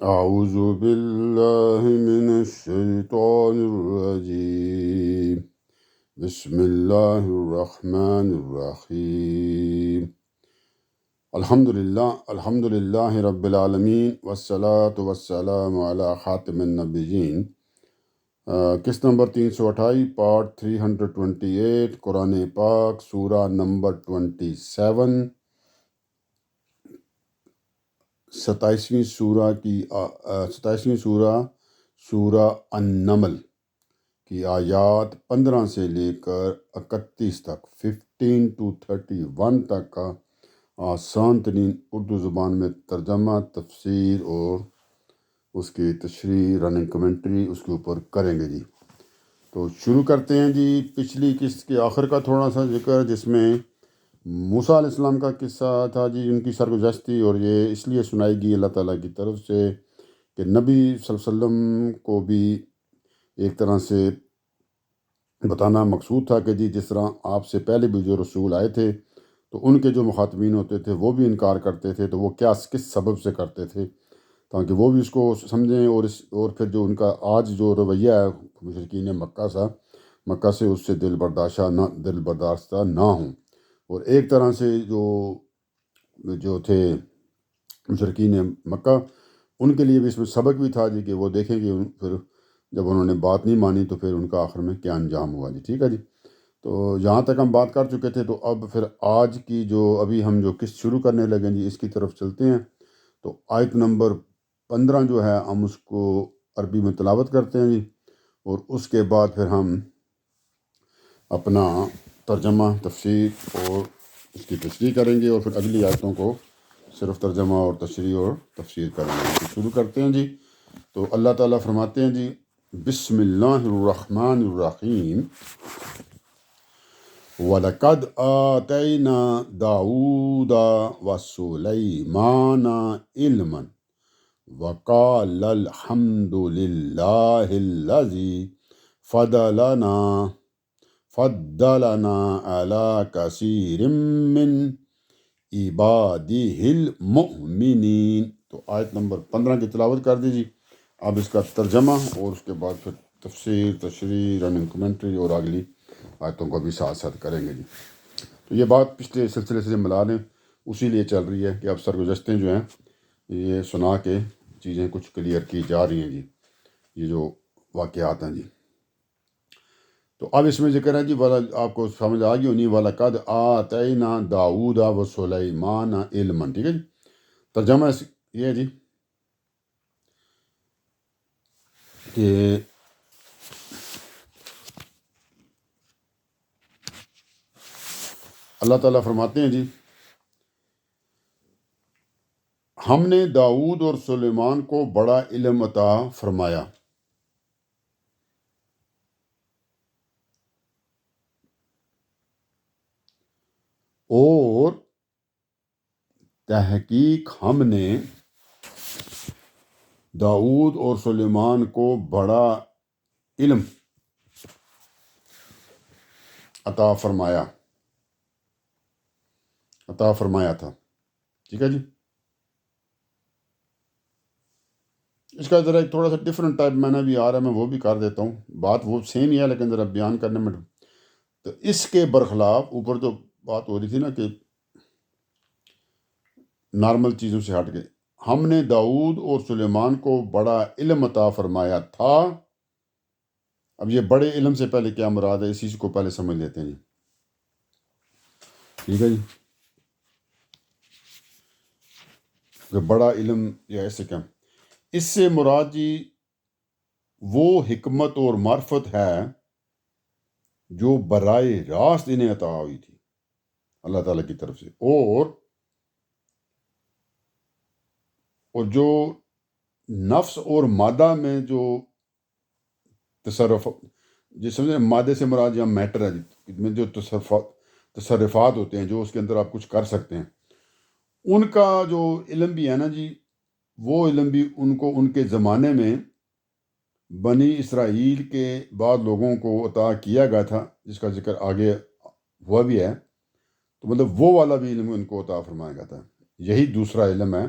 اعوذ باللہ من الشیطان الرجیم بسم اللہ الرحمن الرحیم الحمد للہ رب العالمین والصلاة والسلام علی خاتم النبیین۔ قسط نمبر 328 پارٹ 328 قرآن پاک سورہ نمبر 27، 27ویں سورہ سورہ النمل کی آیات 15 سے لے کر 31 تک، 15 to 31 تک کا آسان ترین اردو زبان میں ترجمہ، تفسیر اور اس کی تشریح، رننگ کمنٹری اس کے اوپر کریں گے جی۔ تو شروع کرتے ہیں جی۔ پچھلی قسط کے آخر کا تھوڑا سا ذکر، جس میں موسیٰ علیہ السلام کا قصہ تھا جی، ان کی سرگزشتی، اور یہ اس لیے سنائی گئی اللہ تعالیٰ کی طرف سے کہ نبی صلی اللہ علیہ وسلم کو بھی ایک طرح سے بتانا مقصود تھا کہ جی جس طرح آپ سے پہلے بھی جو رسول آئے تھے تو ان کے جو مخاطبین ہوتے تھے وہ بھی انکار کرتے تھے، تو وہ کس سبب سے کرتے تھے، تاکہ وہ بھی اس کو سمجھیں، اور پھر جو ان کا آج جو رویہ ہے مشرکین مکہ سے اس سے دل برداشتہ نہ ہوں۔ اور ایک طرح سے جو تھے مشرکین مکہ، ان کے لیے بھی اس میں سبق بھی تھا جی، کہ وہ دیکھیں کہ پھر جب انہوں نے بات نہیں مانی تو پھر ان کا آخر میں کیا انجام ہوا جی۔ ٹھیک ہے جی، تو یہاں تک ہم بات کر چکے تھے، تو اب پھر آج کی ابھی ہم جو قسط شروع کرنے لگیں جی، اس کی طرف چلتے ہیں۔ تو آیت نمبر 15 جو ہے ہم اس کو عربی میں تلاوت کرتے ہیں جی، اور اس کے بعد پھر ہم اپنا ترجمہ، تفسیر اور اس کی تشریح کریں گے، اور پھر اگلی آیتوں کو صرف ترجمہ اور تشریح اور تفسیر کریں گے۔ تو شروع کرتے ہیں جی۔ تو اللہ تعالیٰ فرماتے ہیں جی، بسم اللہ الرحمن الرحیم، وَلَقَدْ آتَيْنَا دَاوُودَ وَسُلَيْمَانَ عِلْمًا وَقَالَ الْحَمْدُ لِلَّهِ الَّذِي فَضَّلَنَا عَلَى كَثِيرٍ مِّنْ عِبَادِهِ الْمُؤْمِنِينَ۔ تو آیت نمبر 15 کی تلاوت کر دیجیے، اب اس کا ترجمہ اور اس کے بعد پھر تفسیر، تشریح، رننگ کمنٹری اور اگلی آیتوں کو بھی ساتھ ساتھ کریں گے جی۔ تو یہ بات پچھلے سلسلے سے ملا لیں، اسی لیے چل رہی ہے کہ اب سرگزشتیں جو ہیں یہ سنا کے چیزیں کچھ کلیئر کی جا رہی ہیں جی، یہ جو واقعات ہیں جی۔ تو اب اس میں ذکر ہے جی، آپ کو سمجھ آ گئی ہونی، وَلَقَدْ آتَيْنَا دَاوُودَ وَسُلَيْمَانَ عِلْمًا۔ ٹھیک ہے جی، ترجمہ یہ ہے جی کہ اللہ تعالیٰ فرماتے ہیں جی، ہم نے داؤد اور سلیمان کو بڑا علم عطا فرمایا، اور تحقیق ہم نے داؤد اور سلیمان کو بڑا علم عطا فرمایا تھا۔ ٹھیک ہے جی، اس کا ذرا ایک تھوڑا سا ڈفرینٹ ٹائپ میں نے بھی آ رہا ہے، میں وہ بھی کر دیتا ہوں، بات وہ سیم ہی ہے لیکن ذرا بیان کرنے میں۔ تو اس کے برخلاف اوپر جو بات ہو رہی تھی نا کہ نارمل چیزوں سے ہٹ کے، ہم نے داؤد اور سلیمان کو بڑا علم عطا فرمایا تھا۔ اب یہ بڑے علم سے پہلے کیا مراد ہے، اسی کو پہلے سمجھ لیتے ہیں جی۔ ٹھیک ہے جی، کہ بڑا علم یا ایسے کیا، اس سے مراد جی وہ حکمت اور معرفت ہے جو براہ راست انہیں عطا ہوئی تھی اللہ تعالیٰ کی طرف سے، اور جو نفس اور مادہ میں جو تصرف، جس سمجھے مادے سے مراد یا میٹر ہے جی، میں جو تصرفات ہوتے ہیں جو اس کے اندر آپ کچھ کر سکتے ہیں، ان کا جو علم بھی ہے نا جی، وہ علم بھی ان کے زمانے میں بنی اسرائیل کے بعد لوگوں کو عطا کیا گیا تھا، جس کا ذکر آگے ہوا بھی ہے۔ تو مطلب وہ والا بھی علم ان کو عطا فرمایا گیا تھا، یہی دوسرا علم ہے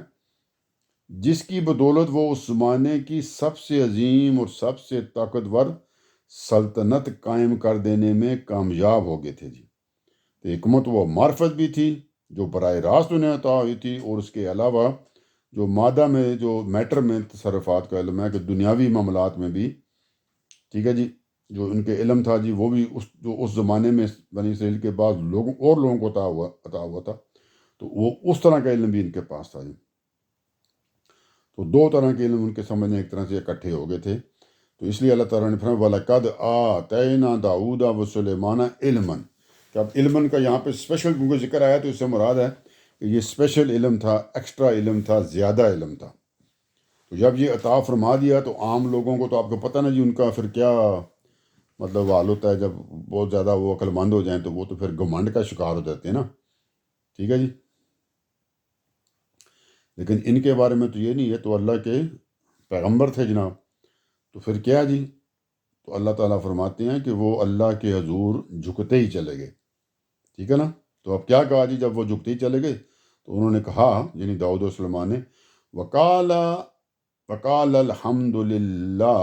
جس کی بدولت وہ اس زمانے کی سب سے عظیم اور سب سے طاقتور سلطنت قائم کر دینے میں کامیاب ہو گئے تھے جی۔ تو حکمت و معرفت بھی تھی جو براہ راست انہیں عطا ہوئی تھی، اور اس کے علاوہ جو مادہ میں جو میٹر میں تصرفات کا علم ہے کہ دنیاوی معاملات میں بھی، ٹھیک ہے جی، جو ان کے علم تھا جی، وہ بھی اس زمانے میں بنی اسرائیل کے بعد لوگوں کو عطا ہوا تھا، تو وہ اس طرح کا علم بھی ان کے پاس تھا جی۔ تو دو طرح کے علم ان کے سمجھ میں ایک طرح سے اکٹھے ہو گئے تھے، تو اس لیے اللہ تعالیٰ نے فرمایا وَلَقَدْ آتَيْنَا دَاوُودَ وَسُلَيْمَانَ عِلْمًا، کہ اب علم کا یہاں پہ اسپیشل کیونکہ ذکر آیا تو اس سے مراد ہے کہ یہ اسپیشل علم تھا، ایکسٹرا علم تھا، زیادہ علم تھا۔ تو جب یہ عطا فرما دیا تو عام لوگوں کو تو آپ کو پتہ نا جی ان کا پھر کیا مطلب حال ہوتا ہے، جب بہت زیادہ وہ عقل مند ہو جائیں تو وہ تو پھر گھمنڈ کا شکار ہو جاتے ہیں نا، ٹھیک ہے جی۔ لیکن ان کے بارے میں تو یہ نہیں ہے، تو اللہ کے پیغمبر تھے جناب، تو پھر کیا جی، تو اللہ تعالیٰ فرماتے ہیں کہ وہ اللہ کے حضور جھکتے ہی چلے گئے، ٹھیک ہے نا۔ تو اب کیا کہا جی، جب وہ جھکتے ہی چلے گئے تو انہوں نے کہا، یعنی داؤد و سلیمان نے، وقال الحمد للہ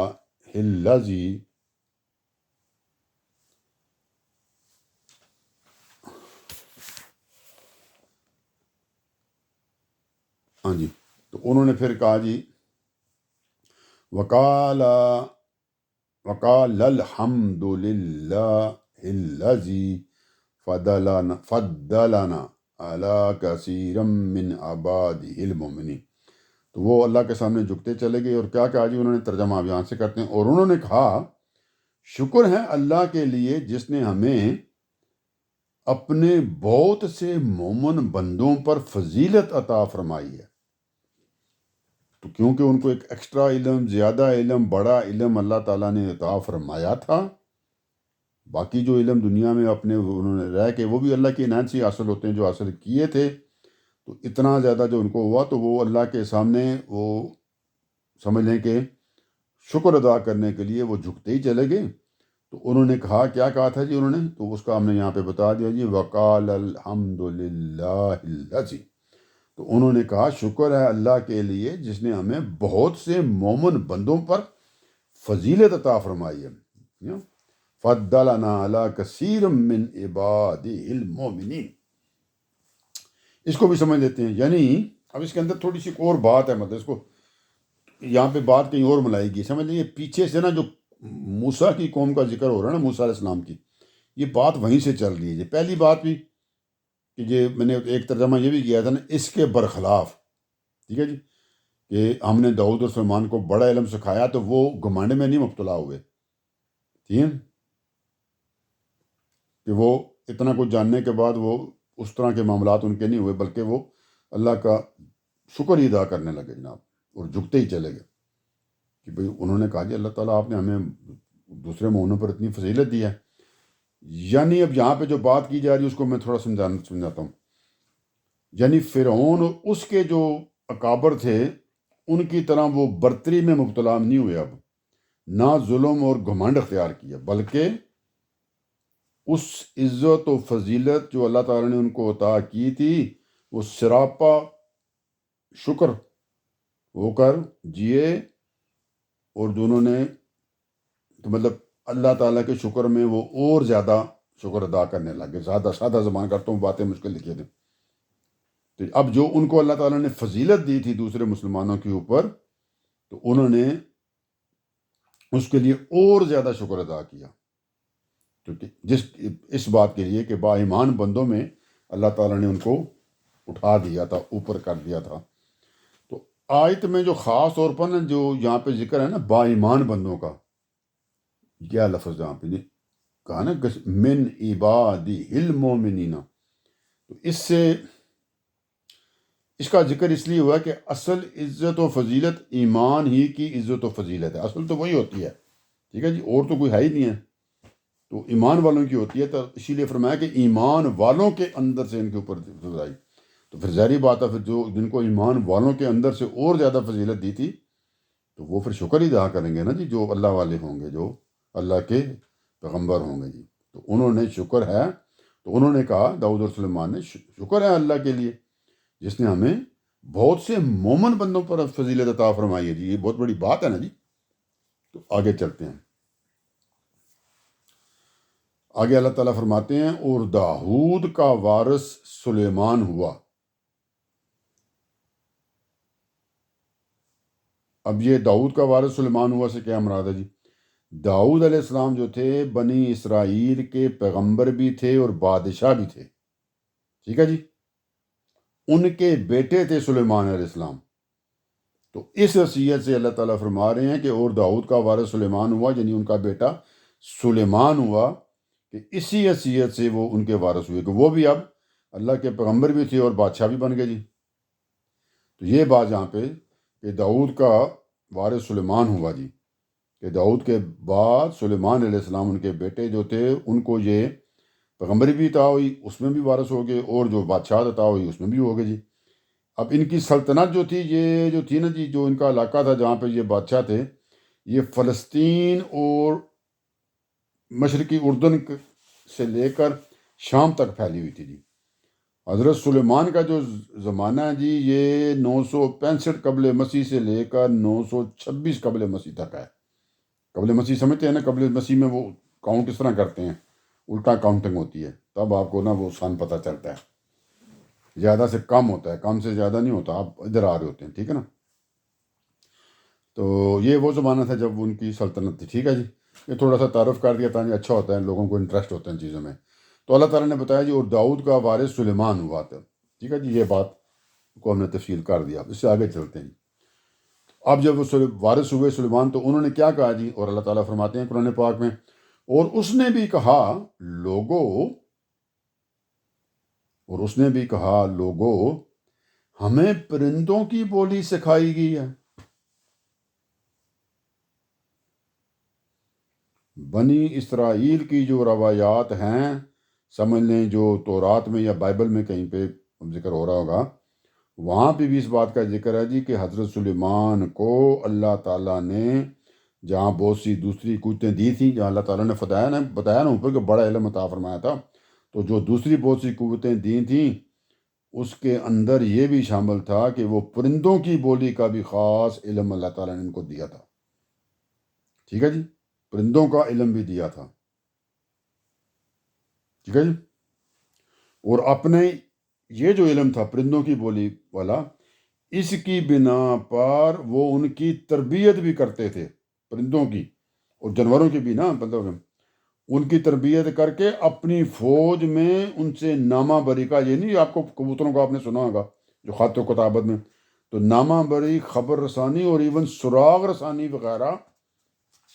الذی، ہاں جی، تو انہوں نے پھر کہا جی وقال الحمد للہ الذی فضلنا علی کثیر من عبادہ المؤمنین۔ تو وہ اللہ کے سامنے جھکتے چلے گئے، اور کیا کہا جی انہوں نے، ترجمہ بیان سے کرتے ہیں، اور انہوں نے کہا شکر ہے اللہ کے لیے جس نے ہمیں اپنے بہت سے مومن بندوں پر فضیلت عطا فرمائی ہے۔ تو کیونکہ ان کو ایک ایکسٹرا علم، زیادہ علم، بڑا علم اللہ تعالیٰ نے عطا فرمایا تھا، باقی جو علم دنیا میں اپنے انہوں نے رہ کے وہ بھی اللہ کی عنایت سے حاصل ہوتے ہیں جو حاصل کیے تھے، تو اتنا زیادہ جو ان کو ہوا تو وہ اللہ کے سامنے وہ سمجھ لیں کہ شکر ادا کرنے کے لیے وہ جھکتے ہی چلے گئے۔ تو انہوں نے کہا، کیا کہا تھا جی انہوں نے، تو اس کا ہم نے یہاں پہ بتا دیا جی، وقال الحمد للہ الذی، تو انہوں نے کہا شکر ہے اللہ کے لیے جس نے ہمیں بہت سے مومن بندوں پر فضیلت عطا فرمائی ہے، فضلنا علی کثیر من عبادہ المؤمنین۔ اس کو بھی سمجھ لیتے ہیں، یعنی اب اس کے اندر تھوڑی سی اور بات ہے، مطلب اس کو یہاں پہ بات کہیں اور ملائے گی، سمجھ لیجیے پیچھے سے نا جو موسیٰ کی قوم کا ذکر ہو رہا ہے نا، موسیٰ علیہ السلام کی، یہ بات وہیں سے چل رہی ہے۔ پہلی بات بھی کہ یہ میں نے ایک ترجمہ یہ بھی کیا تھا نا، اس کے برخلاف، ٹھیک ہے جی، کہ ہم نے داؤد اور سلیمان کو بڑا علم سکھایا تو وہ گھمنڈ میں نہیں مبتلا ہوئے، ٹھیک ہے، کہ وہ اتنا کچھ جاننے کے بعد وہ اس طرح کے معاملات ان کے نہیں ہوئے، بلکہ وہ اللہ کا شکر ہی ادا کرنے لگے جناب، اور جھکتے ہی چلے گئے کہ بھئی انہوں نے کہا جی اللہ تعالیٰ آپ نے ہمیں دوسرے مومنوں پر اتنی فضیلت دی ہے۔ یعنی اب یہاں پہ جو بات کی جا رہی ہے اس کو میں تھوڑا سمجھاتا ہوں، یعنی فرعون اور اس کے جو اکابر تھے ان کی طرح وہ برتری میں مبتلا نہیں ہوئے، اب نہ ظلم اور گھمنڈ اختیار کیا، بلکہ اس عزت و فضیلت جو اللہ تعالیٰ نے ان کو عطا کی تھی وہ سراپا شکر ہو کر جیے، اور دونوں نے تو مطلب اللہ تعالیٰ کے شکر میں وہ اور زیادہ شکر ادا کرنے لگے۔ سادہ زبان کرتا ہوں، باتیں مشکل لکھے تھے، تو اب جو ان کو اللہ تعالیٰ نے فضیلت دی تھی دوسرے مسلمانوں کے اوپر، تو انہوں نے اس کے لیے اور زیادہ شکر ادا کیا، کیونکہ اس بات کے لیے کہ با ایمان بندوں میں اللہ تعالیٰ نے ان کو اٹھا دیا تھا، اوپر کر دیا تھا۔ تو آیت میں جو خاص طور پر نا جو یہاں پہ ذکر ہے نا با ایمان بندوں کا، کیا لفظ یہاں پہ کہا نا من عبادہ المؤمنین، تو اس کا ذکر اس لیے ہوا کہ اصل عزت و فضیلت ایمان ہی کی عزت و فضیلت ہے، اصل تو وہی ہوتی ہے، ٹھیک ہے جی، اور تو کوئی ہے ہی نہیں ہے، تو ایمان والوں کی ہوتی ہے، تو اسی لیے فرمایا کہ ایمان والوں کے اندر سے ان کے اوپر فضل آئی، تو پھر ظاہری بات ہے پھر جو جن کو ایمان والوں کے اندر سے اور زیادہ فضیلت دی تھی تو وہ پھر شکر ہی ادا کریں گے نا جی، جو اللہ والے ہوں گے، جو اللہ کے پیغمبر ہوں گے جی، تو انہوں نے شکر ہے، تو انہوں نے کہا داؤد اور سلیمان نے شکر ہے اللہ کے لیے جس نے ہمیں بہت سے مومن بندوں پر فضیلت عطا فرمائی ہے جی، یہ بہت بڑی بات ہے نا جی۔ تو آگے چلتے ہیں، آگے اللہ تعالیٰ فرماتے ہیں اور داؤد کا وارث سلیمان ہوا۔ اب یہ داؤد کا وارث سلیمان ہوا سے کیا مراد ہے جی؟ داؤد علیہ السلام جو تھے بنی اسرائیل کے پیغمبر بھی تھے اور بادشاہ بھی تھے، ٹھیک ہے جی۔ ان کے بیٹے تھے سلیمان علیہ السلام۔ تو اس حیثیت سے اللہ تعالیٰ فرما رہے ہیں کہ اور داؤد کا وارث سلیمان ہوا، یعنی ان کا بیٹا سلیمان ہوا، کہ اسی حیثیت سے وہ ان کے وارث ہوئے کہ وہ بھی اب اللہ کے پیغمبر بھی تھے اور بادشاہ بھی بن گئے جی۔ تو یہ بات یہاں پہ کہ داؤد کا وارث سلیمان ہوا جی، کہ داؤد کے بعد سلیمان علیہ السلام ان کے بیٹے جو تھے ان کو یہ پیغمبری بھی عطا ہوئی، اس میں بھی وارث ہو گئے، اور جو بادشاہت عطا ہوئی اس میں بھی ہو گئے جی۔ اب ان کی سلطنت جو تھی، یہ جو تھی نا جی، جو ان کا علاقہ تھا جہاں پہ یہ بادشاہ تھے، یہ فلسطین اور مشرقی اردن سے لے کر شام تک پھیلی ہوئی تھی جی۔ حضرت سلیمان کا جو زمانہ ہے جی، یہ 965 قبل مسیح سے لے کر 926 قبل مسیح تک ہے۔ قبل مسیح سمجھتے ہیں نا، قبل مسیح میں وہ کاؤنٹ اس طرح کرتے ہیں، الٹا کاؤنٹنگ ہوتی ہے، تب آپ کو نا وہ سن پتہ چلتا ہے، زیادہ سے کم ہوتا ہے، کم سے زیادہ نہیں ہوتا، آپ ادھر آ رہے ہوتے ہیں، ٹھیک ہے نا۔ تو یہ وہ زمانہ تھا جب ان کی سلطنت تھی، ٹھیک ہے جی۔ یہ تھوڑا سا تعارف کر دیا تاکہ اچھا ہوتا ہے، لوگوں کو انٹرسٹ ہوتا ہے ان چیزوں میں۔ تو اللہ تعالیٰ نے بتایا جی اور داؤد کا وارث سلیمان ہوا تھا، ٹھیک ہے جی۔ یہ بات کو ہم نے تفصیل کر دیا، اس سے آگے چلتے ہیں۔ اب جب وہ وارث ہوئے سلیمان تو انہوں نے کیا کہا جی؟ اور اللہ تعالیٰ فرماتے ہیں قرآن پاک میں، اور اس نے بھی کہا لوگو ہمیں پرندوں کی بولی سکھائی گئی ہے۔ بنی اسرائیل کی جو روایات ہیں، سمجھ لیں جو تورات میں یا بائبل میں کہیں پہ ذکر ہو رہا ہوگا، وہاں پہ بھی اس بات کا ذکر ہے جی کہ حضرت سلیمان کو اللہ تعالیٰ نے جہاں بہت سی دوسری قوتیں دی تھیں، جہاں اللہ تعالیٰ نے بتایا نا اوپر کہ بڑا علم عطا فرمایا تھا، تو جو دوسری بہت سی قوتیں دی تھیں اس کے اندر یہ بھی شامل تھا کہ وہ پرندوں کی بولی کا بھی خاص علم اللہ تعالیٰ نے ان کو دیا تھا، ٹھیک ہے جی۔ پرندوں کا علم بھی دیا تھا، ٹھیک ہے جی۔ اور اپنے یہ جو علم تھا پرندوں کی بولی والا، اس کی بنا پر وہ ان کی تربیت بھی کرتے تھے، پرندوں کی اور جانوروں کی بھی نا، مطلب ان کی تربیت کر کے اپنی فوج میں ان سے نامہ بری کا، یہ نہیں آپ کو کبوتروں کا آپ نے سنا ہوگا جو خط و کتابت میں، تو نامہ بری، خبر رسانی اور ایون سراغ رسانی وغیرہ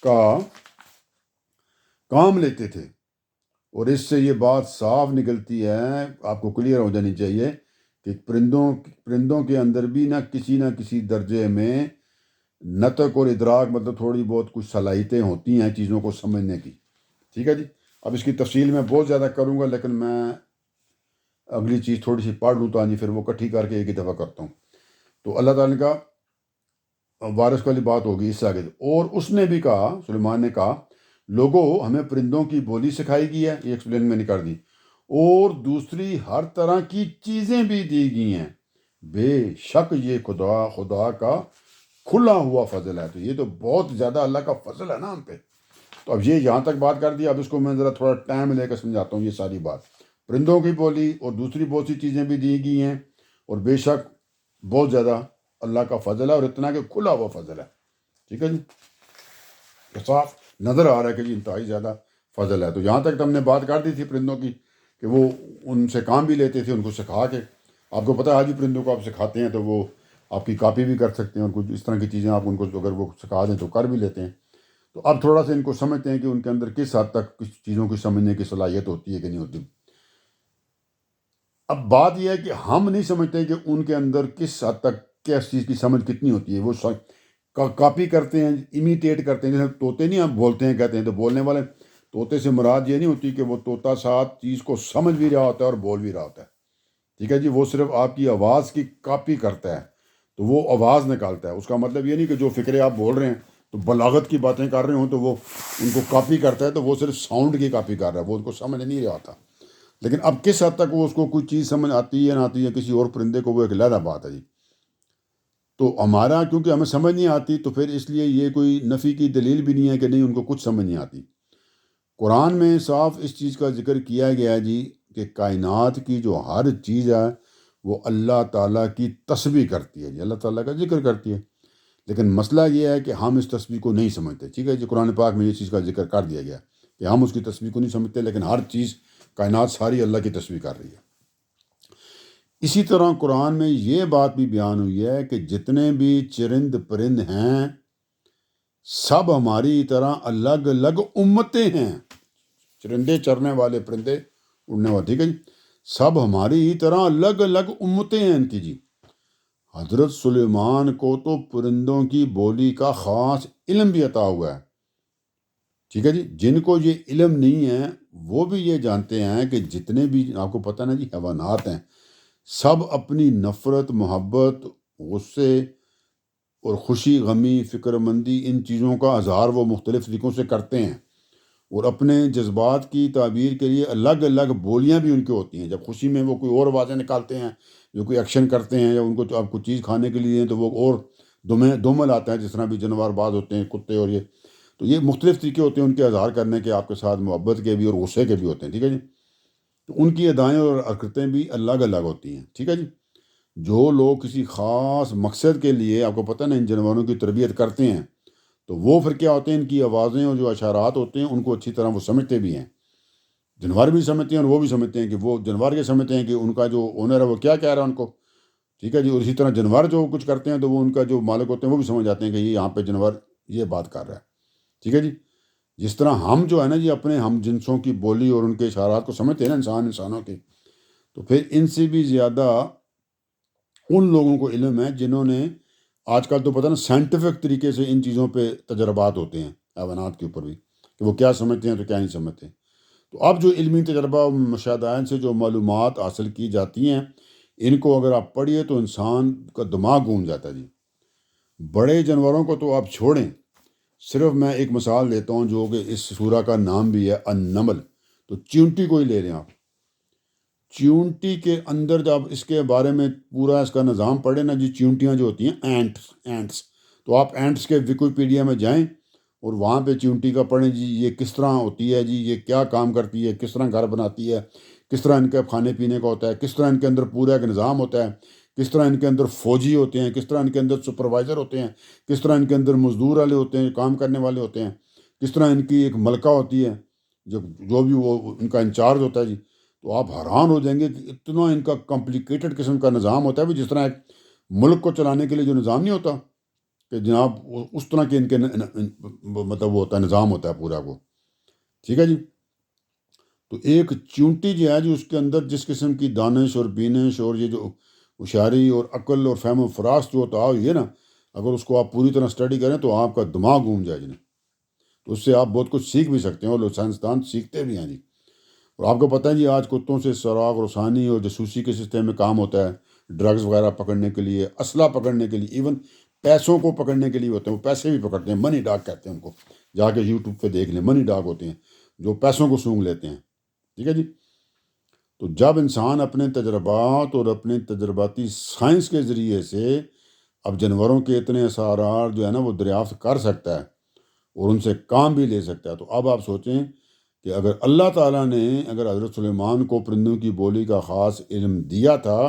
کا کام لیتے تھے۔ اور اس سے یہ بات صاف نکلتی ہے، آپ کو کلیئر ہو جانی چاہیے کہ پرندوں کے اندر بھی نہ کسی درجے میں نطق اور ادراک، مطلب تھوڑی بہت کچھ صلاحیتیں ہوتی ہیں چیزوں کو سمجھنے کی، ٹھیک ہے جی۔ اب اس کی تفصیل میں بہت زیادہ کروں گا، لیکن میں اگلی چیز تھوڑی سی پڑھ لوں تو پھر وہ اکٹھی کر کے ایک ہی دفعہ کرتا ہوں۔ تو اللہ تعالیٰ کا وارث والی بات ہوگی اس سے آگے۔ اور اس نے بھی کہا، سلیمان نے کہا، لوگوں ہمیں پرندوں کی بولی سکھائی گئی ہے، یہ ایکسپلین میں نے کر دی، اور دوسری ہر طرح کی چیزیں بھی دی گئی ہیں، بے شک یہ خدا کا کھلا ہوا فضل ہے۔ تو یہ تو بہت زیادہ اللہ کا فضل ہے نا ہم پہ۔ تو اب یہ یہاں تک بات کر دی، اب اس کو میں ذرا تھوڑا ٹائم لے کر سمجھاتا ہوں یہ ساری بات۔ پرندوں کی بولی اور دوسری بہت سی چیزیں بھی دی گئی ہیں، اور بے شک بہت زیادہ اللہ کا فضل ہے، اور اتنا کہ کھلا ہوا فضل ہے، ٹھیک ہے جی۔ صاف نظر آ رہا ہے کہ جی انتہائی زیادہ فضل ہے۔ تو یہاں تک تو ہم نے بات کر دی تھی پرندوں کی، کہ وہ ان سے کام بھی لیتے تھے، ان کو سکھا کے، آپ کو پتہ ہے حاجی پرندوں کو آپ سکھاتے ہیں تو وہ آپ کی کاپی بھی کر سکتے ہیں، اور کچھ اس طرح کی چیزیں آپ ان کو اگر وہ سکھا دیں تو کر بھی لیتے ہیں۔ تو اب تھوڑا سا ان کو سمجھتے ہیں کہ ان کے اندر کس حد تک کچھ چیزوں کو سمجھنے کی صلاحیت ہوتی ہے کہ نہیں ہوتی۔ اب بات یہ ہے کہ ہم نہیں سمجھتے کہ ان کے اندر کس حد تک کس چیز کی سمجھ کتنی ہوتی ہے۔ وہ کاپی کرتے ہیں، امیٹیٹ کرتے ہیں، جیسے طوطے نہیں ہم بولتے ہیں کہتے ہیں، تو بولنے والے طوطے سے مراد یہ نہیں ہوتی کہ وہ طوطا ساتھ چیز کو سمجھ بھی رہا ہوتا ہے اور بول بھی رہا ہوتا ہے، ٹھیک ہے جی۔ وہ صرف آپ کی آواز کی کاپی کرتا ہے، تو وہ آواز نکالتا ہے۔ اس کا مطلب یہ نہیں کہ جو فکرے آپ بول رہے ہیں تو بلاغت کی باتیں کر رہے ہوں تو وہ ان کو کاپی کرتا ہے، تو وہ صرف ساؤنڈ کی کاپی کر رہا ہے، وہ ان کو سمجھ نہیں رہا ہوتا۔ لیکن اب کس حد تک وہ اس کو کوئی چیز سمجھ آتی ہے نہ آتی ہے کسی اور پرندے کو، وہ ایک علیحدہ بات ہے جی۔ تو ہمارا کیونکہ ہمیں سمجھ نہیں آتی، تو پھر اس لیے یہ کوئی نفی کی دلیل بھی نہیں ہے کہ نہیں ان کو کچھ سمجھ نہیں آتی۔ قرآن میں صاف اس چیز کا ذکر کیا گیا ہے جی کہ کائنات کی جو ہر چیز ہے وہ اللہ تعالیٰ کی تسبیح کرتی ہے جی، اللہ تعالیٰ کا ذکر کرتی ہے، لیکن مسئلہ یہ ہے کہ ہم اس تسبیح کو نہیں سمجھتے۔ ٹھیک ہے جی، قرآن پاک میں یہ چیز کا ذکر کر دیا گیا کہ ہم اس کی تسبیح کو نہیں سمجھتے، لیکن ہر چیز کائنات ساری اللہ کی تسبیح کر رہی ہے۔ اسی طرح قرآن میں یہ بات بھی بیان ہوئی ہے کہ جتنے بھی چرند پرند ہیں سب ہماری طرح الگ الگ امتیں ہیں، چرندے چرنے والے پرندے اڑنے والے، ٹھیک ہے جی، سب ہماری ہی طرح الگ الگ امتیں ہیں ان کی جی۔ حضرت سلیمان کو تو پرندوں کی بولی کا خاص علم بھی عطا ہوا ہے، ٹھیک ہے جی۔ جن کو یہ علم نہیں ہے وہ بھی یہ جانتے ہیں کہ جتنے بھی آپ کو پتہ نا جی حیوانات ہیں سب اپنی نفرت، محبت، غصے اور خوشی، غمی، فکر مندی، ان چیزوں کا اظہار وہ مختلف طریقوں سے کرتے ہیں، اور اپنے جذبات کی تعبیر کے لیے الگ الگ بولیاں بھی ان کی ہوتی ہیں۔ جب خوشی میں وہ کوئی اور آوازیں نکالتے ہیں، جو کوئی ایکشن کرتے ہیں، یا ان کو آپ کوئی چیز کھانے کے لیے ہیں تو وہ اور دومل آتا ہے، جس طرح بھی جانور باز ہوتے ہیں، کتے، اور یہ تو یہ مختلف طریقے ہوتے ہیں ان کے اظہار کرنے کے، آپ کے ساتھ محبت کے بھی اور غصے کے بھی ہوتے ہیں، ٹھیک ہے جی۔ تو ان کی ادائیں اور حرکتیں بھی الگ الگ ہوتی ہیں، ٹھیک ہے جی۔ جو لوگ کسی خاص مقصد کے لیے آپ کو پتہ نا ان جانوروں کی تربیت کرتے ہیں تو وہ پھر کیا ہوتے ہیں، ان کی آوازیں اور جو اشارات ہوتے ہیں ان کو اچھی طرح وہ سمجھتے بھی ہیں، جانور بھی سمجھتے ہیں اور وہ بھی سمجھتے ہیں کہ وہ جانور کے سمجھتے ہیں کہ ان کا جو اونر ہے وہ کیا کہہ رہا ہے ان کو، ٹھیک ہے جی۔ اور اسی طرح جانور جو کچھ کرتے ہیں تو وہ ان کا جو مالک ہوتے ہیں وہ بھی سمجھ جاتے ہیں کہ یہ یہاں پہ جانور یہ بات کر رہا ہے، ٹھیک ہے جی۔ جس طرح ہم جو ہے نا جی اپنے ہم جنسوں کی بولی اور ان کے اشارات کو سمجھتے ہیں نا انسانوں کے، تو پھر ان سے بھی زیادہ ان لوگوں کو علم ہے جنہوں نے آج کل تو پتہ نا سائنٹیفک طریقے سے ان چیزوں پہ تجربات ہوتے ہیں حیوانات کے اوپر بھی کہ وہ کیا سمجھتے ہیں تو کیا نہیں سمجھتے۔ تو اب جو علمی تجربہ اور مشاہدات سے جو معلومات حاصل کی جاتی ہیں ان کو اگر آپ پڑھیے تو انسان کا دماغ گھوم جاتا ہے جی۔ بڑے جانوروں کو تو آپ چھوڑیں، صرف میں ایک مثال دیتا ہوں جو کہ اس سورہ کا نام بھی ہے النمل، تو چیونٹی کو ہی لے لیں آپ۔ چیونٹی کے اندر جب اس کے بارے میں پورا اس کا نظام پڑھیں نا جی، چیونٹیاں جو ہوتی ہیں اینٹس، تو آپ اینٹس کے ویکیپیڈیا میں جائیں اور وہاں پہ چیونٹی کا پڑھیں جی، یہ کس طرح ہوتی ہے جی، یہ کیا کام کرتی ہے، کس طرح گھر بناتی ہے، کس طرح ان کا کھانے پینے کا ہوتا ہے، کس طرح ان کے اندر پورا ایک نظام ہوتا ہے، کس طرح ان کے اندر فوجی ہوتے ہیں، کس طرح ان کے اندر سپروائزر ہوتے ہیں، کس طرح ان کے اندر مزدور والے ہوتے ہیں، کام کرنے والے ہوتے ہیں، کس طرح ان کی ایک ملکہ ہوتی ہے جو بھی وہ ان کا انچارج ہوتا ہے جی۔ تو آپ حیران ہو جائیں گے کہ اتنا ان کا کمپلیکیٹڈ قسم کا نظام ہوتا ہے بھی، جس طرح ایک ملک کو چلانے کے لیے جو نظام نہیں ہوتا کہ جناب اس طرح کے ان کے مطلب وہ ہوتا ہے، نظام ہوتا ہے پورا وہ، ٹھیک ہے جی۔ تو ایک چیونٹی جو ہے جی اس کے اندر جس قسم کی دانش اور بینش اور یہ جو ہوشیاری اور عقل اور فہم و فراست جو ہوتا ہے نا، اگر اس کو آپ پوری طرح اسٹڈی کریں تو آپ کا دماغ گھوم جائے جی، تو اس سے آپ بہت کچھ سیکھ بھی سکتے ہیں اور لوگ سائنسدان سیکھتے بھی ہیں جی۔ اور آپ کو پتہ ہے جی آج کتوں سے سراغ رسانی اور جاسوسی کے سسٹم میں کام ہوتا ہے، ڈرگز وغیرہ پکڑنے کے لیے، اسلحہ پکڑنے کے لیے، ایون پیسوں کو پکڑنے کے لیے ہوتے ہیں، وہ پیسے بھی پکڑتے ہیں، منی ڈاگ کہتے ہیں ان کو، جا کے یوٹیوب پہ دیکھ لیں، منی ڈاگ ہوتے ہیں جو پیسوں کو سونگھ لیتے ہیں، ٹھیک ہے جی۔ تو جب انسان اپنے تجربات اور اپنے تجرباتی سائنس کے ذریعے سے اب جانوروں کے اتنے اثرات جو ہے نا وہ دریافت کر سکتا ہے اور ان سے کام بھی لے سکتا ہے، تو اب آپ سوچیں کہ اگر اللہ تعالیٰ نے اگر حضرت سلیمان کو پرندوں کی بولی کا خاص علم دیا تھا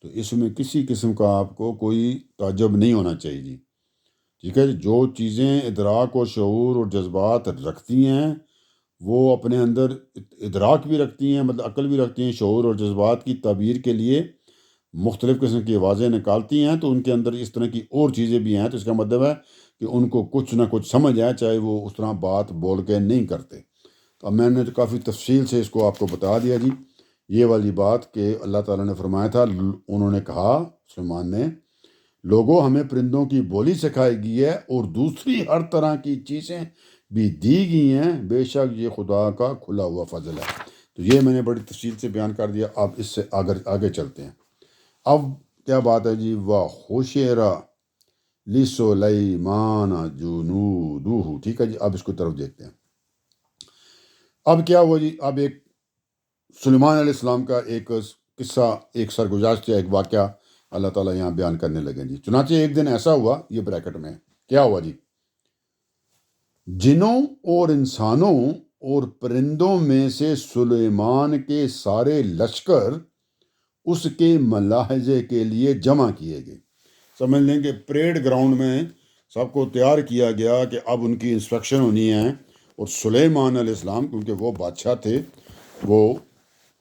تو اس میں کسی قسم کا آپ کو کوئی تعجب نہیں ہونا چاہیے جی، ٹھیک ہے جی۔ جو چیزیں ادراک و شعور اور جذبات رکھتی ہیں وہ اپنے اندر ادراک بھی رکھتی ہیں، مطلب عقل بھی رکھتی ہیں، شعور اور جذبات کی تعبیر کے لیے مختلف قسم کی آوازیں نکالتی ہیں، تو ان کے اندر اس طرح کی اور چیزیں بھی ہیں، تو اس کا مطلب ہے کہ ان کو کچھ نہ کچھ سمجھ آئے، چاہے وہ اس طرح بات بول کے نہیں کرتے۔ تو اب میں نے تو کافی تفصیل سے اس کو آپ کو بتا دیا جی، یہ والی بات کہ اللہ تعالیٰ نے فرمایا تھا، انہوں نے کہا سلیمان نے، لوگوں ہمیں پرندوں کی بولی سکھائی گئی ہے اور دوسری ہر طرح کی چیزیں بھی دی گئی ہیں، بے شک یہ خدا کا کھلا ہوا فضل ہے۔ تو یہ میں نے بڑی تفصیل سے بیان کر دیا، آپ اس سے آگے چلتے ہیں۔ اب کیا بات ہے جی، وَحُشِرَ لِسُلَیْمَانَ جُنُودُهُ، ٹھیک ہے جی۔ اب اس کو طرف دیکھتے ہیں۔ اب کیا ہوا جی، اب ایک سلیمان علیہ السلام کا ایک قصہ، ایک سرگزشت یا ایک واقعہ اللہ تعالیٰ یہاں بیان کرنے لگے جی. چنانچہ ایک دن ایسا ہوا، یہ بریکٹ میں ہے، کیا ہوا جی؟ جنوں اور انسانوں اور پرندوں میں سے سلیمان کے سارے لشکر اس کے ملاحظے کے لیے جمع کیے گئے. سمجھ لیں کہ پریڈ گراؤنڈ میں سب کو تیار کیا گیا کہ اب ان کی انسپیکشن ہونی ہے. اور سلیمان علیہ السلام کیونکہ وہ بادشاہ تھے، وہ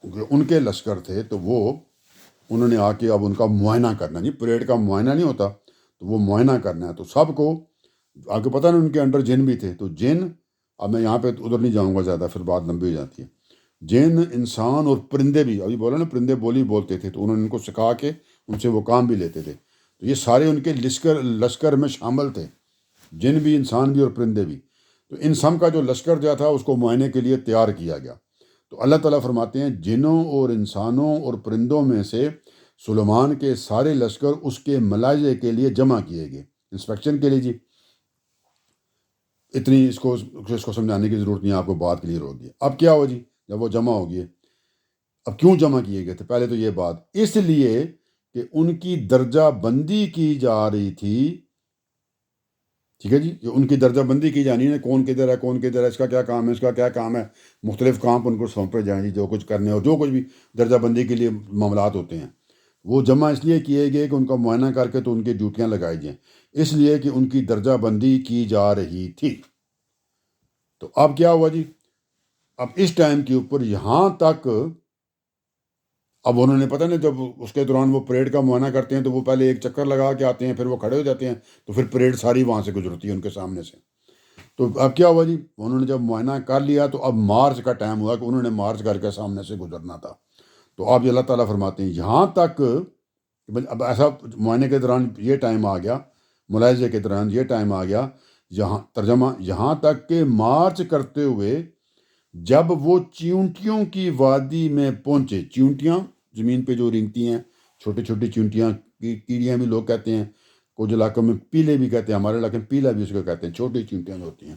ان کے لشکر تھے، تو وہ انہوں نے آ کے اب ان کا معائنہ کرنا. نہیں، پریڈ کا معائنہ نہیں ہوتا، تو وہ معائنہ کرنا ہے. تو سب کو آپ کو پتہ نہیں ان کے انڈر جن بھی تھے. تو جن، اب میں یہاں پہ ادھر نہیں جاؤں گا زیادہ، پھر بات لمبی ہو جاتی ہے. جن، انسان اور پرندے بھی، ابھی بولا نا پرندے بولی بولتے تھے، تو انہوں نے ان کو سکھا کے ان سے وہ کام بھی لیتے تھے. تو یہ سارے ان کے لشکر میں شامل تھے، جن بھی، انسان بھی اور پرندے بھی. تو ان سب کا جو لشکر جو تھا اس کو معائنے کے لیے تیار کیا گیا. تو اللہ تعالیٰ فرماتے ہیں جنوں اور انسانوں اور پرندوں میں سے سلیمان کے سارے لشکر اس کے ملاحظے کے لیے جمع کیے گئے، انسپیکشن کے لیے جی. اتنی اس کو سمجھانے کی ضرورت نہیں ہے، آپ کو بات کلیئر ہوگی. اب کیا ہوا جی جب وہ جمع ہو گئے؟ اب کیوں جمع کیے گئے تھے؟ پہلے تو یہ بات اس لیے کہ ان کی درجہ بندی کی جا رہی تھی. ٹھیک ہے جی، کہ ان کی درجہ بندی کی جانی ہے، کون کدھر ہے، کون کدھر ہے، اس کا کیا کام ہے، اس کا کیا کام ہے. مختلف کام ان کو سونپے جائیں جی، جو کچھ کرنے اور جو کچھ بھی درجہ بندی کے لیے معاملات ہوتے ہیں. وہ جمع اس لیے کیے گئے کہ ان کا معائنہ کر کے تو ان کی ڈیوٹیاں لگائی جائیں، اس لیے کہ ان کی درجہ بندی کی جا رہی تھی. تو اب کیا ہوا جی؟ اب اس ٹائم کے اوپر یہاں تک، اب انہوں نے پتہ نہیں، جب اس کے دوران وہ پریڈ کا معائنہ کرتے ہیں تو وہ پہلے ایک چکر لگا کے آتے ہیں، پھر وہ کھڑے ہو جاتے ہیں، تو پھر پریڈ ساری وہاں سے گزرتی ہے ان کے سامنے سے. تو اب کیا ہوا جی؟ انہوں نے جب معائنہ کر لیا تو اب مارچ کا ٹائم ہوا کہ انہوں نے مارچ کر کے سامنے سے گزرنا تھا. تو اب اللہ تعالیٰ فرماتے ہیں یہاں تک، اب ایسا معائنے کے دوران یہ ٹائم آ گیا، ملاحظے کے دوران یہ ٹائم آ گیا، یہاں ترجمہ، یہاں تک کہ مارچ کرتے ہوئے جب وہ چیونٹیوں کی وادی میں پہنچے. چیونٹیاں زمین پہ جو رینگتی ہیں، چھوٹی چھوٹی چیونٹیاں، کیڑیاں بھی لوگ کہتے ہیں، کچھ علاقوں میں پیلے بھی کہتے ہیں، ہمارے علاقے میں پیلا بھی اس کو کہتے ہیں. چھوٹی چیونٹیاں جو ہوتی ہیں،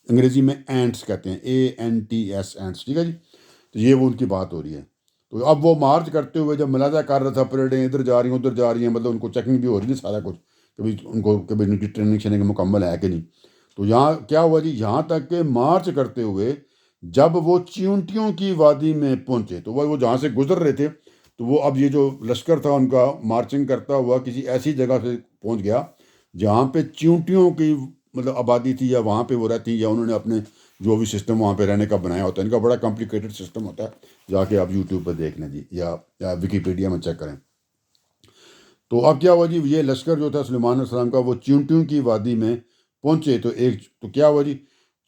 انگریزی میں اینٹس کہتے ہیں، ANTS، اینٹس. ٹھیک ہے جی. تو یہ وہ ان کی بات ہو رہی ہے. تو اب وہ مارچ کرتے ہوئے جب ملاحظہ کر رہا تھا، پریڈیں ادھر جا رہی ہیں ادھر جا رہی ہیں، مطلب ان کو چیکنگ بھی ہو رہی ہے سارا کچھ، کبھی ان کی ٹریننگ شریننگ مکمل ہے کہ نہیں. تو یہاں کیا ہوا جی؟ یہاں تک کہ مارچ کرتے ہوئے جب وہ چیونٹیوں کی وادی میں پہنچے، تو وہ جہاں سے گزر رہے تھے، تو وہ اب یہ جو لشکر تھا ان کا مارچنگ کرتا ہوا کسی ایسی جگہ سے پہنچ گیا جہاں پہ چیونٹیوں کی مطلب آبادی تھی، یا وہاں پہ وہ رہتی، یا انہوں نے اپنے جو بھی سسٹم وہاں پہ رہنے کا بنایا ہوتا ہے. ان کا بڑا کمپلیکیٹڈ سسٹم ہوتا ہے، جا کے آپ یوٹیوب پہ دیکھ لیں جی، یا ویکیپیڈیا میں چیک کریں. تو اب کیا ہوا جی؟ یہ لشکر جو تھا سلیمان علیہ السلام کا، وہ چیونٹیوں کی وادی میں پہنچے. تو کیا ہوا جی؟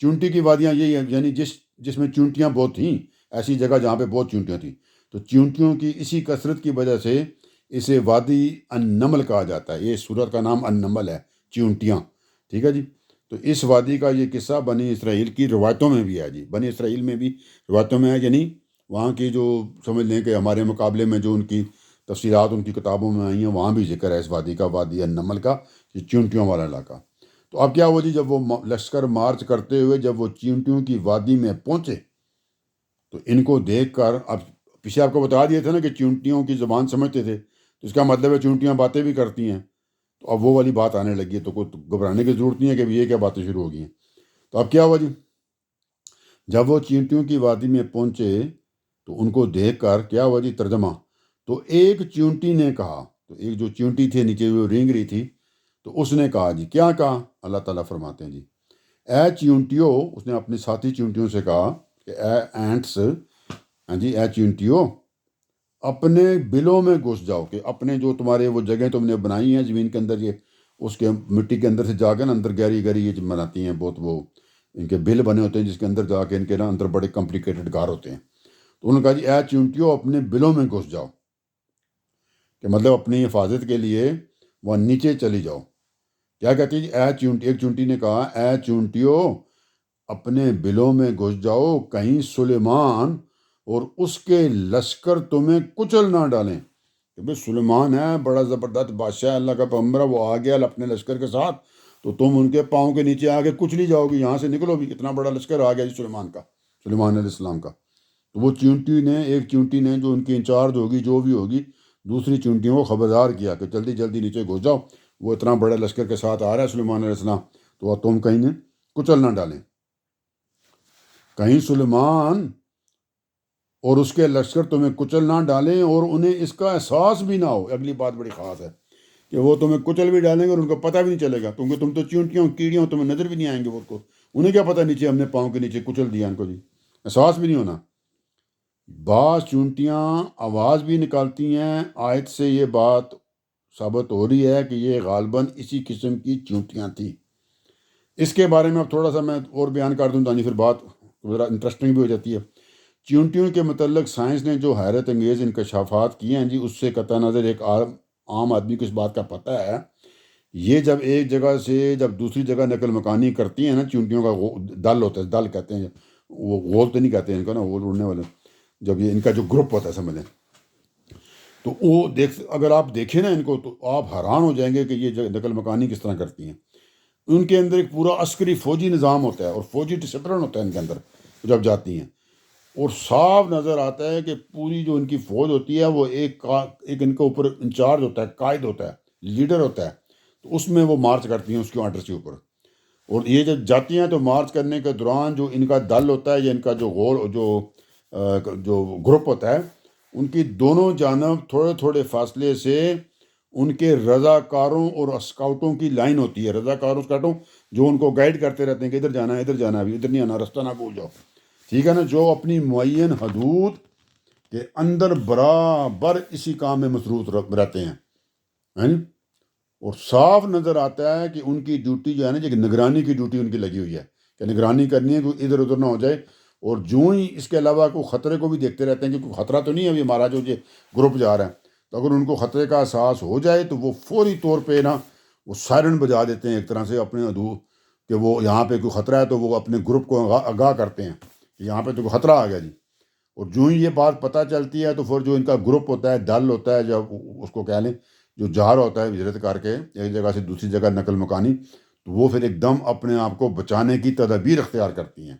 چونٹی کی وادیاں یہی ہیں، یعنی جس میں چونٹیاں بہت تھیں، ایسی جگہ جہاں پہ بہت چونٹیاں تھیں. تو چونٹیوں کی اسی کثرت کی وجہ سے اسے وادی النمل کہا جاتا ہے. یہ سورت کا نام النمل ہے، چونٹیاں. ٹھیک ہے جی. تو اس وادی کا یہ قصہ بنی اسرائیل کی روایتوں میں بھی ہے جی، بنی اسرائیل میں بھی روایتوں میں ہے. یعنی وہاں کی جو سمجھ لیں کہ ہمارے مقابلے میں جو ان کی تفصیلات ان کی کتابوں میں آئی ہیں، وہاں بھی ذکر ہے اس وادی کا، وادی النمل کا، یہ چونٹیوں والا علاقہ. تو اب کیا ہوا جی؟ جب وہ لشکر مارچ کرتے ہوئے جب وہ چیونٹیوں کی وادی میں پہنچے، تو ان کو دیکھ کر، اب پیچھے آپ کو بتا دیے تھے نا کہ چونٹیوں کی زبان سمجھتے تھے، تو اس کا مطلب ہے چونٹیاں باتیں بھی کرتی ہیں. تو اب وہ والی بات آنے لگی ہے، تو کوئی گھبرانے کی ضرورت نہیں ہے کہ یہ کیا باتیں شروع ہو گئی ہیں. تو اب کیا ہوا جی؟ جب وہ چیونٹیوں کی وادی میں پہنچے تو ان کو دیکھ کر کیا ہوا جی؟ ترجمہ، تو ایک چیونٹی نے کہا، تو ایک جو چیونٹی تھی نیچے وہ رینگ رہی تھی، تو اس نے کہا جی، کیا کہا؟ اللہ تعالیٰ فرماتے ہیں جی، اے چیونٹیو، اس نے اپنے ساتھی چیونٹیوں سے کہا کہ اے اینٹس، ہاں جی، اے چیونٹیو، اپنے بلوں میں گھس جاؤ، کہ اپنے جو تمہارے وہ جگہیں تم نے بنائی ہیں زمین کے اندر، یہ اس کے مٹی کے اندر سے جا کے نا اندر گہری گہری یہ بناتی ہیں بہت، وہ ان کے بل بنے ہوتے ہیں جس کے اندر جا کے ان کے نا اندر بڑے کمپلیکیٹڈ گھر ہوتے ہیں. تو انہوں نے کہا جی، اے چیونٹیو، اپنے بلوں میں گھس جاؤ، کہ مطلب اپنی حفاظت کے لیے وہ نیچے چلی جاؤ. کیا کہتی ہے جی؟ اے چونٹی، ایک چونٹی نے کہا، اے چونٹیو، اپنے بلوں میں گھس جاؤ، کہیں سلیمان اور اس کے لشکر تمہیں کچل نہ ڈالیں. کہ بھائی سلیمان ہے بڑا زبردست بادشاہ، اللہ کا پیغمبر، وہ آ گیا اپنے لشکر کے ساتھ، تو تم ان کے پاؤں کے نیچے آ کے کچلی جاؤ گی، یہاں سے نکلو بھی، اتنا بڑا لشکر آ گیا جی سلیمان علیہ السلام کا. تو وہ چیونٹی نے، ایک چیونٹی نے جو ان کی انچارج ہوگی جو بھی ہوگی، دوسری چونٹیوں کو خبردار کیا کہ جلدی جلدی نیچے گھس جاؤ، وہ اتنا بڑا لشکر کے ساتھ آ رہا ہے سلیمان علیہ السلام، تو تم کہیں نے کچل نہ ڈالیں، کہیں سلیمان اور اس کے لشکر تمہیں کچل نہ ڈالیں اور انہیں اس کا احساس بھی نہ ہو۔ اگلی بات بڑی خاص ہے کہ وہ تمہیں کچل بھی ڈالیں گے اور ان کو پتہ بھی نہیں چلے گا، کیونکہ تم تو چونٹیاں کیڑیاں تمہیں نظر بھی نہیں آئیں گے، وہ کو انہیں کیا پتہ نیچے ہم نے پاؤں کے نیچے کچل دیا ان کو، جی احساس بھی نہیں ہونا۔ بعض چونٹیاں آواز بھی نکالتی ہیں، آیت سے یہ بات ثابت ہو رہی ہے کہ یہ غالباً اسی قسم کی چونٹیاں تھیں۔ اس کے بارے میں اب تھوڑا سا میں اور بیان کر دوں تاکہ پھر بات ذرا انٹرسٹنگ بھی ہو جاتی ہے۔ چونٹیوں کے متعلق سائنس نے جو حیرت انگیز انکشافات کیے ہیں جی، اس سے قطع نظر ایک عام آدمی کو اس بات کا پتہ ہے، یہ جب ایک جگہ سے جب دوسری جگہ نقل مکانی کرتی ہیں نا، چونٹیوں کا دل ہوتا ہے، دل کہتے ہیں، وہ غول تو نہیں کہتے ہیں ان کا نا، غول اڑنے والے، جب یہ ان کا جو گروپ ہوتا ہے سمجھیں، تو وہ اگر آپ دیکھیں نا ان کو تو آپ حیران ہو جائیں گے کہ یہ نقل مکانی کس طرح کرتی ہیں۔ ان کے اندر ایک پورا عسکری فوجی نظام ہوتا ہے اور فوجی ڈسپلن ہوتا ہے ان کے اندر جب جاتی ہیں، اور صاف نظر آتا ہے کہ پوری جو ان کی فوج ہوتی ہے وہ ایک ان کے اوپر انچارج ہوتا ہے، قائد ہوتا ہے، لیڈر ہوتا ہے، تو اس میں وہ مارچ کرتی ہیں اس کے آرڈر کے اوپر، اور یہ جب جاتی ہیں تو مارچ کرنے کے دوران جو ان کا دل ہوتا ہے یا ان کا جو جو گروپ ہوتا ہے، ان کی دونوں جانب تھوڑے تھوڑے فاصلے سے ان کے رضاکاروں اور اسکاؤٹوں کی لائن ہوتی ہے، رضاکاروں اسکاؤٹوں جو ان کو گائیڈ کرتے رہتے ہیں کہ ادھر جانا ہے، ادھر جانا ہے، ابھی ادھر نہیں آنا، رستہ نہ بھول جاؤ، ٹھیک ہے نا، جو اپنی معین حدود کے اندر برابر اسی کام میں مصروف رہتے ہیں، اور صاف نظر آتا ہے کہ ان کی ڈیوٹی جو ہے نا جی، نگرانی کی ڈیوٹی ان کی لگی ہوئی ہے کہ نگرانی کرنی ہے، کوئی ادھر ادھر نہ ہو جائے، اور جو ہی اس کے علاوہ کوئی خطرے کو بھی دیکھتے رہتے ہیں کہ کوئی خطرہ تو نہیں ہے ابھی ہمارا جو یہ گروپ جا رہا ہے، تو اگر ان کو خطرے کا احساس ہو جائے تو وہ فوری طور پہ نا وہ سائرن بجا دیتے ہیں ایک طرح سے اپنے کہ وہ یہاں پہ کوئی خطرہ ہے، تو وہ اپنے گروپ کو آگاہ کرتے ہیں کہ یہاں پہ تو کوئی خطرہ آ گیا جی، اور جو ہی یہ بات پتہ چلتی ہے تو پھر جو ان کا گروپ ہوتا ہے، دل ہوتا ہے، جب اس کو کہہ لیں جو جہر ہوتا ہے ہجرت کر کے ایک جگہ سے دوسری جگہ نقل مکانی، تو وہ پھر ایک دم اپنے آپ کو بچانے کی تدابیر اختیار کرتی ہیں۔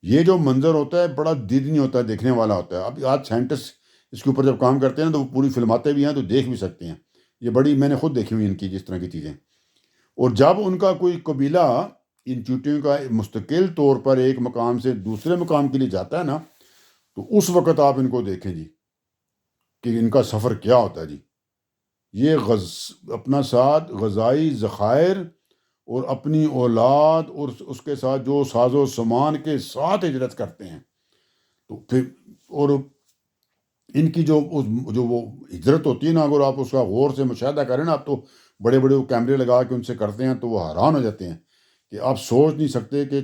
یہ جو منظر ہوتا ہے بڑا دیدنی ہوتا ہے، دیکھنے والا ہوتا ہے۔ اب آج سائنٹسٹ اس کے اوپر جب کام کرتے ہیں تو وہ پوری فلماتے بھی ہیں تو دیکھ بھی سکتے ہیں، یہ بڑی میں نے خود دیکھی ہوئی ان کی جس طرح کی چیزیں۔ اور جب ان کا کوئی قبیلہ ان چونٹیوں کا مستقل طور پر ایک مقام سے دوسرے مقام کے لیے جاتا ہے نا، تو اس وقت آپ ان کو دیکھیں جی کہ ان کا سفر کیا ہوتا ہے جی، یہ اپنا ساتھ غذائی ذخائر اور اپنی اولاد اور اس کے ساتھ جو ساز و سامان کے ساتھ ہجرت کرتے ہیں، تو پھر اور ان کی جو وہ ہجرت ہوتی ہے نا، اگر آپ اس کا غور سے مشاہدہ کریں نا، آپ تو بڑے بڑے وہ کیمرے لگا کے ان سے کرتے ہیں تو وہ حیران ہو جاتے ہیں کہ آپ سوچ نہیں سکتے کہ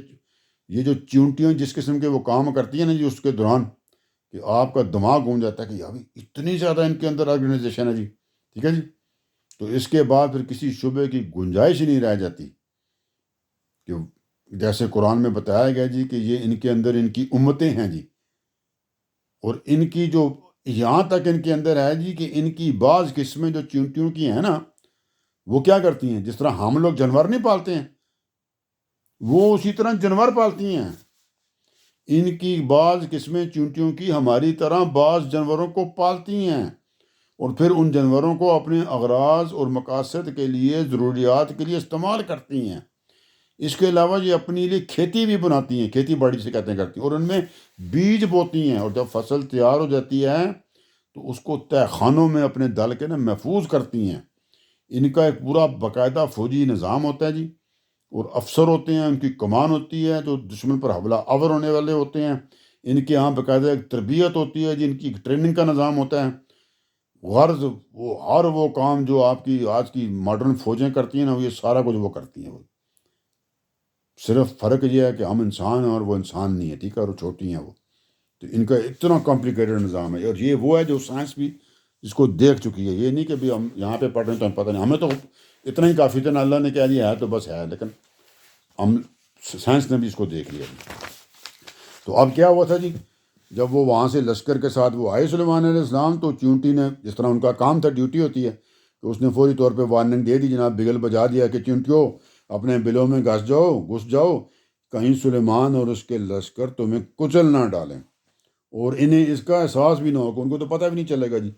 یہ جو چونٹیاں جس قسم کے وہ کام کرتی ہیں نا جی اس کے دوران، کہ آپ کا دماغ گھوم جاتا ہے کہ یار اتنی زیادہ ان کے اندر آرگنائزیشن ہے جی، ٹھیک ہے جی۔ تو اس کے بعد پھر کسی شعبے کی گنجائش ہی نہیں رہ جاتی، کہ جیسے قرآن میں بتایا گیا جی کہ یہ ان کے اندر ان کی امتیں ہیں جی، اور ان کی جو یہاں تک ان کے اندر ہے جی کہ ان کی بعض قسمیں جو چونٹیوں کی ہیں نا، وہ کیا کرتی ہیں، جس طرح ہم لوگ جانور نہیں پالتے ہیں، وہ اسی طرح جانور پالتی ہیں۔ ان کی بعض قسمیں چونٹیوں کی ہماری طرح بعض جانوروں کو پالتی ہیں، اور پھر ان جانوروں کو اپنے اغراض اور مقاصد کے لیے، ضروریات کے لیے استعمال کرتی ہیں۔ اس کے علاوہ یہ اپنے لیے کھیتی بھی بناتی ہیں، کھیتی باڑی سے کہتے ہیں کرتی ہیں، اور ان میں بیج بوتی ہیں، اور جب فصل تیار ہو جاتی ہے تو اس کو تہہ خانوں میں اپنے دل کے نا محفوظ کرتی ہیں۔ ان کا ایک پورا باقاعدہ فوجی نظام ہوتا ہے جی، اور افسر ہوتے ہیں، ان کی کمان ہوتی ہے جو دشمن پر حملہ آور ہونے والے ہوتے ہیں، ان کے یہاں باقاعدہ ایک تربیت ہوتی ہے جی، ان کی ایک ٹریننگ کا نظام ہوتا ہے۔ غرض وہ کام جو آپ کی آج کی ماڈرن فوجیں کرتی ہیں نا، یہ سارا کچھ وہ کرتی ہیں، وہ صرف فرق یہ ہے کہ ہم انسان ہیں اور وہ انسان نہیں ہے، ٹھیک ہے، اور وہ چھوٹی ہیں وہ، تو ان کا اتنا کمپلیکیٹڈ نظام ہے، اور یہ وہ ہے جو سائنس بھی اس کو دیکھ چکی ہے۔ یہ نہیں کہ بھی ہم یہاں پہ پڑھ رہے ہیں تو ہمیں پتہ نہیں، ہمیں تو اتنا ہی کافی تھا نا، اللہ نے کہہ دیا ہے تو بس ہے، لیکن ہم سائنس نے بھی اس کو دیکھ لیا۔ تو اب کیا ہوا تھا جی، جب وہ وہاں سے لشکر کے ساتھ وہ آئے سلیمان علیہ السلام، تو چونٹی نے جس طرح ان کا کام تھا، ڈیوٹی ہوتی ہے، تو اس نے فوری طور پہ وارننگ دے دی، جناب بگل بجا دیا کہ چونٹیوں اپنے بلوں میں گھس جاؤ، کہیں سلیمان اور اس کے لشکر تمہیں کچل نہ ڈالیں، اور انہیں اس کا احساس بھی نہ ہو، کہ ان کو تو پتہ بھی نہیں چلے گا جی،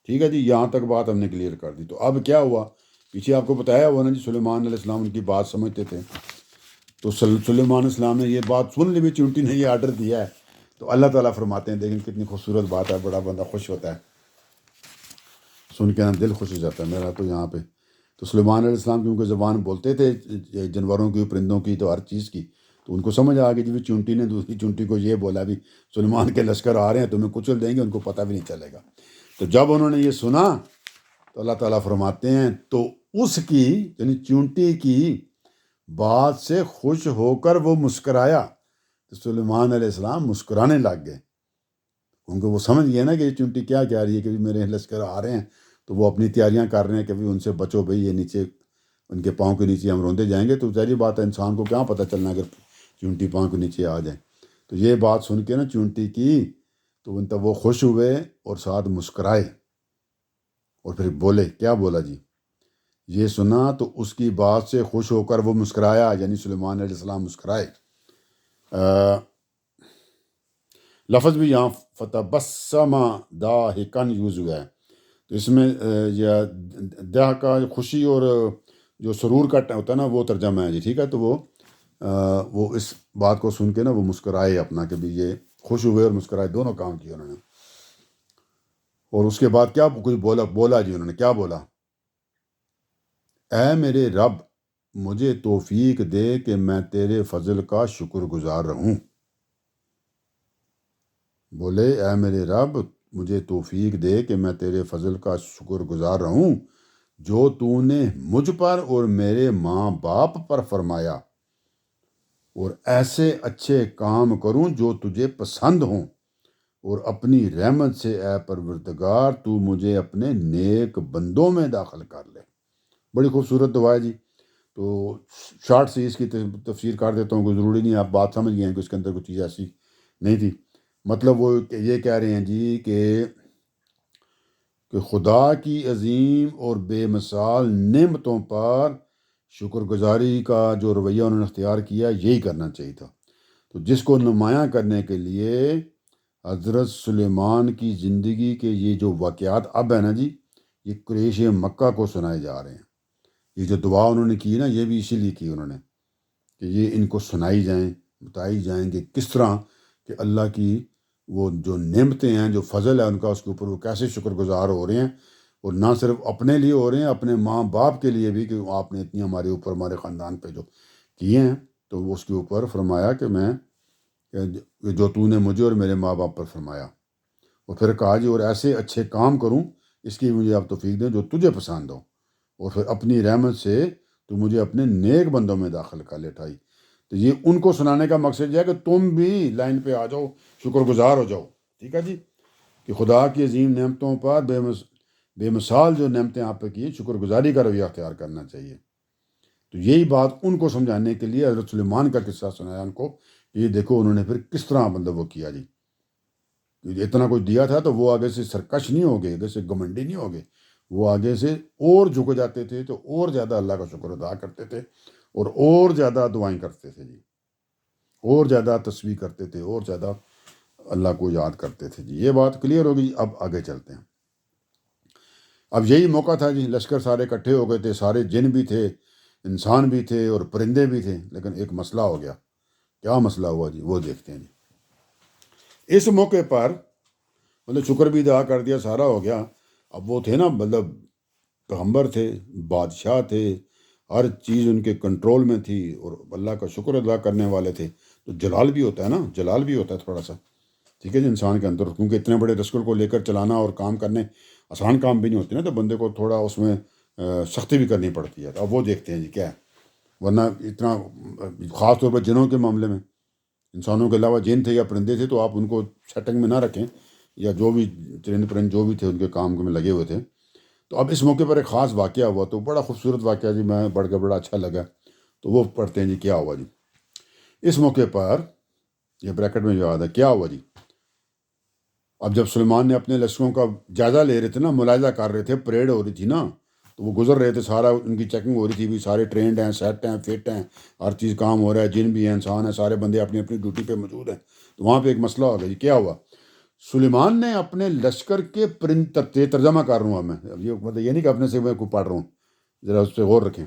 ٹھیک ہے جی، یہاں تک بات ہم نے کلیئر کر دی۔ تو اب کیا ہوا، پیچھے آپ کو بتایا ہوا نا جی، سلیمان علیہ السلام ان کی بات سمجھتے تھے، تو سلیمان علیہ السلام نے یہ بات سن لی بھی، چونٹی نے یہ آرڈر دیا ہے، تو اللہ تعالیٰ فرماتے ہیں، دیکھیں کتنی خوبصورت بات ہے، بڑا بندہ خوش ہوتا ہے سن کے نا، دل خوش ہو جاتا ہے میرا تو یہاں پہ۔ تو سلیمان علیہ السلام کیونکہ زبان بولتے تھے جانوروں کی، پرندوں کی، تو ہر چیز کی، تو ان کو سمجھ آ گئی جی، چونٹی نے دوسری چونٹی کو یہ بولا بھی سلیمان کے لشکر آ رہے ہیں، تمہیں کچل دیں گے، ان کو پتہ بھی نہیں چلے گا۔ تو جب انہوں نے یہ سنا تو اللہ تعالیٰ فرماتے ہیں، تو اس کی یعنی چونٹی کی بات سے خوش ہو کر وہ مسکرایا، تو سلیمان علیہ السلام مسکرانے لگ گئے، کیونکہ وہ سمجھ گئے نا کہ یہ چونٹی کیا کہہ رہی ہے کہ میرے لشکر آ رہے ہیں، تو وہ اپنی تیاریاں کر رہے ہیں کہ ان سے بچو بھئی، یہ نیچے ان کے پاؤں کے نیچے ہم روندے جائیں گے۔ تو ظاہری بات ہے، انسان کو کیا پتہ چلنا اگر چونٹی پاؤں کے نیچے آ جائے۔ تو یہ بات سن کے نا چونٹی کی، تو ان تب وہ خوش ہوئے اور ساتھ مسکرائے، اور پھر بولے، کیا بولا جی، یہ سنا تو اس کی بات سے خوش ہو کر وہ مسکرایا، یعنی سلیمان علیہ السلام مسکرائے۔ لفظ بھی یہاں فتبسم ضاحکا یوز ہوا ہے، تو اس میں یہ دہ کا خوشی اور جو سرور کا ہوتا ہے نا، وہ ترجمہ ہے جی، ٹھیک ہے۔ تو وہ اس بات کو سن کے نا وہ مسکرائے اپنا، کہ بھی یہ خوش ہوئے اور مسکرائے، دونوں کام کیے انہوں نے۔ اور اس کے بعد کیا کچھ بولا جی، انہوں نے کیا بولا، اے میرے رب، مجھے توفیق دے کہ میں تیرے فضل کا شکر گزار رہوں۔ بولے، اے میرے رب، مجھے توفیق دے کہ میں تیرے فضل کا شکر گزار رہوں، جو تو نے مجھ پر اور میرے ماں باپ پر فرمایا، اور ایسے اچھے کام کروں جو تجھے پسند ہوں، اور اپنی رحمت سے اے پروردگار تو مجھے اپنے نیک بندوں میں داخل کر لے۔ بڑی خوبصورت دعا ہے جی۔ تو شارٹ سے اس کی تفسیر کر دیتا ہوں، کوئی ضروری نہیں، آپ بات سمجھ گئے ہیں کہ اس کے اندر کوئی چیز ایسی نہیں تھی۔ مطلب وہ یہ کہہ رہے ہیں جی کہ خدا کی عظیم اور بے مثال نعمتوں پر شکر گزاری کا جو رویہ انہوں نے اختیار کیا، یہی کرنا چاہیے تھا۔ تو جس کو نمایاں کرنے کے لیے حضرت سلیمان کی زندگی کے یہ جو واقعات اب ہے نا جی، یہ قریش مکہ کو سنائے جا رہے ہیں۔ یہ جو دعا انہوں نے کی نا، یہ بھی اسی لیے کی انہوں نے، کہ یہ ان کو سنائی جائیں، بتائی جائیں کہ کس طرح کہ اللہ کی وہ جو نعمتیں ہیں، جو فضل ہے ان کا، اس کے اوپر وہ کیسے شکر گزار ہو رہے ہیں، اور نہ صرف اپنے لیے ہو رہے ہیں، اپنے ماں باپ کے لیے بھی، کہ آپ نے اتنی ہمارے اوپر، ہمارے خاندان پہ جو کیے ہیں، تو اس کے اوپر فرمایا کہ میں جو تو نے مجھے اور میرے ماں باپ پر فرمایا، اور پھر کہا جی، اور ایسے اچھے کام کروں، اس کی مجھے آپ توفیق دیں جو تجھے پسند ہو، اور پھر اپنی رحمت سے تو مجھے اپنے نیک بندوں میں داخل کر لے ٹھائی۔ تو یہ ان کو سنانے کا مقصد یہ ہے کہ تم بھی لائن پہ آ جاؤ، شکر گزار ہو جاؤ، ٹھیک ہے جی، کہ خدا کی عظیم نعمتوں پر بے مثال جو نعمتیں آپ پہ کی، شکر گزاری کا رویہ اختیار کرنا چاہیے۔ تو یہی بات ان کو سمجھانے کے لیے حضرت سلیمان کا قصہ سنایا ان کو، کہ یہ دیکھو انہوں نے پھر کس طرح مطلب وہ کیا جی، اتنا کچھ دیا تھا تو وہ آگے سے سرکش نہیں ہو گئے، آگے سے گمنڈی نہیں ہو گئے، وہ آگے سے اور جھک جاتے تھے، تو اور زیادہ اللہ کا شکر ادا کرتے تھے، اور زیادہ دعائیں کرتے تھے جی، اور زیادہ تسبیح کرتے تھے، اور زیادہ اللہ کو یاد کرتے تھے جی۔ یہ بات کلیئر ہوگی جی۔ اب آگے چلتے ہیں۔ اب یہی موقع تھا جی، لشکر سارے اکٹھے ہو گئے تھے، سارے جن بھی تھے، انسان بھی تھے، اور پرندے بھی تھے، لیکن ایک مسئلہ ہو گیا۔ کیا مسئلہ ہوا جی، وہ دیکھتے ہیں جی۔ اس موقع پر مطلب شکر بھی ادا کر دیا، سارا ہو گیا۔ اب وہ تھے نا، مطلب پیغمبر تھے، بادشاہ تھے، ہر چیز ان کے کنٹرول میں تھی، اور اللہ کا شکر ادا کرنے والے تھے، تو جلال بھی ہوتا ہے نا، جلال بھی ہوتا ہے تھوڑا سا، ٹھیک ہے جی، انسان کے اندر، کیونکہ اتنے بڑے لشکر کو لے کر چلانا اور کام کرنے آسان کام بھی نہیں ہوتے نا، تو بندے کو تھوڑا اس میں سختی بھی کرنی پڑتی ہے۔ تو اب وہ دیکھتے ہیں جی کیا ہے، ورنہ اتنا خاص طور پر جنوں کے معاملے میں، انسانوں کے علاوہ جن تھے یا پرندے تھے، تو آپ ان کو سیٹنگ میں نہ رکھیں، یا جو بھی چرند پرند جو بھی تھے ان کے کام میں لگے ہوئے تھے۔ تو اب اس موقع پر ایک خاص واقعہ ہوا، تو بڑا خوبصورت واقعہ جی، میں پڑھ کے بڑا اچھا لگا، تو وہ پڑھتے ہیں جی کیا ہوا جی۔ اس موقع پر یہ بریکٹ میں یاد ہے کیا ہوا جی۔ اب جب سلیمان نے اپنے لشکروں کا جائزہ لے رہے تھے نا، ملاحظہ کر رہے تھے، پریڈ ہو رہی تھی نا، تو وہ گزر رہے تھے، سارا ان کی چیکنگ ہو رہی تھی، بھی سارے ٹرینڈ ہیں، سیٹ ہیں، فٹ ہیں، ہر چیز کام ہو رہا ہے، جن بھی ہیں، انسان ہیں، سارے بندے اپنی اپنی ڈیوٹی پہ موجود ہیں۔ تو وہاں پہ ایک مسئلہ ہو گیا جی، کیا ہوا، سلیمان نے اپنے لشکر کے ترجمہ کر رہا ہوں میں، اب یہ مطلب یہ نہیں کہ اپنے سے میں کو پڑھ رہا ہوں، ذرا اس پہ غور رکھیں۔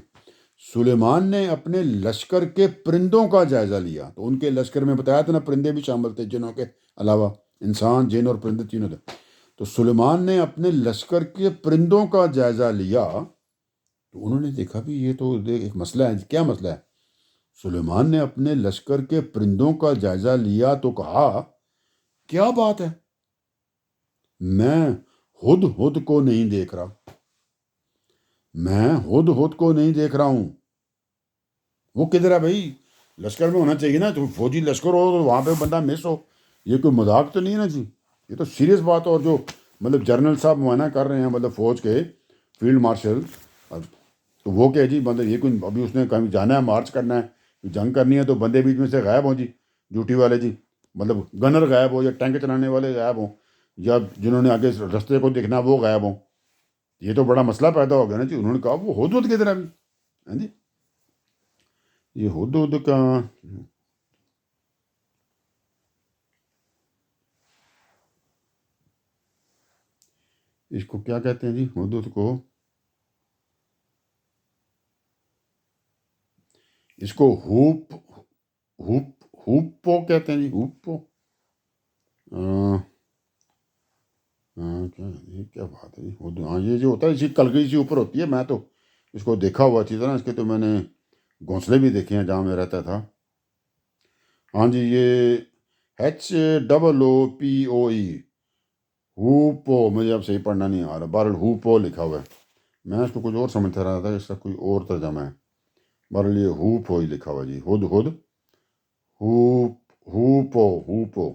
سلیمان نے اپنے لشکر کے پرندوں کا جائزہ لیا، تو ان کے لشکر میں بتایا تھا نا پرندے بھی شامل تھے، جنوں کے علاوہ انسان، جن اور پرندے تینوں تھے۔ تو سلیمان نے اپنے لشکر کے پرندوں کا جائزہ لیا، تو انہوں نے دیکھا بھی یہ تو ایک مسئلہ ہے۔ کیا مسئلہ ہے؟ سلیمان نے اپنے لشکر کے پرندوں کا جائزہ لیا تو کہا کیا بات ہے، میں ہد ہد کو نہیں دیکھ رہا، میں ہد ہد کو نہیں دیکھ رہا ہوں۔ وہ کدھر ہے بھائی؟ لشکر میں ہونا چاہیے نا، تو فوجی لشکر ہو تو وہاں پہ بندہ مس ہو، یہ کوئی مذاق تو نہیں ہے نا جی، یہ تو سیریس بات ہے۔ اور جو مطلب جنرل صاحب معائنہ کر رہے ہیں، مطلب فوج کے فیلڈ مارشل، تو وہ کہ جی مطلب یہ کوئی ابھی اس نے کہیں جانا ہے، مارچ کرنا ہے، جنگ کرنی ہے، تو بندے بیچ میں سے غائب ہوں جی، ڈیوٹی والے جی، مطلب گنر غائب ہو، یا ٹینک چلانے والے غائب ہوں، یا جنہوں نے آگے رستے کو دیکھنا وہ غائب ہوں، یہ تو بڑا مسئلہ پیدا ہو گیا نا جی۔ انہوں نے کہا وہ ہد ہد کدھر ہے ابھی؟ ہاں جی، یہ ہد ہد کا اس کو کیا کہتے ہیں جی؟ ہد ہد کو اس کو ہوپ ہوپ ہوپو کہتے ہیں جی، ہوپو۔ کیا بات ہے جی، ہاں یہ جو ہوتا ہے اسی کلگی سی اوپر ہوتی ہے، میں تو اس کو دیکھا ہوا اچھی طرح، اس کے تو میں نے گھونسلے بھی دیکھے ہیں جہاں میں رہتا تھا۔ ہاں جی، یہ HOOPOE، ہوپو، مجھے اب صحیح پڑھنا نہیں آ رہا، بہرحال ہوپو لکھا ہوا ہے، میں اس کو کچھ اور سمجھتا رہا تھا، اس کا کوئی اور ترجمہ ہے، بہرحال یہ ہوپو ہی لکھا ہوا جی، ہد ہد، ہوپو ہوپو،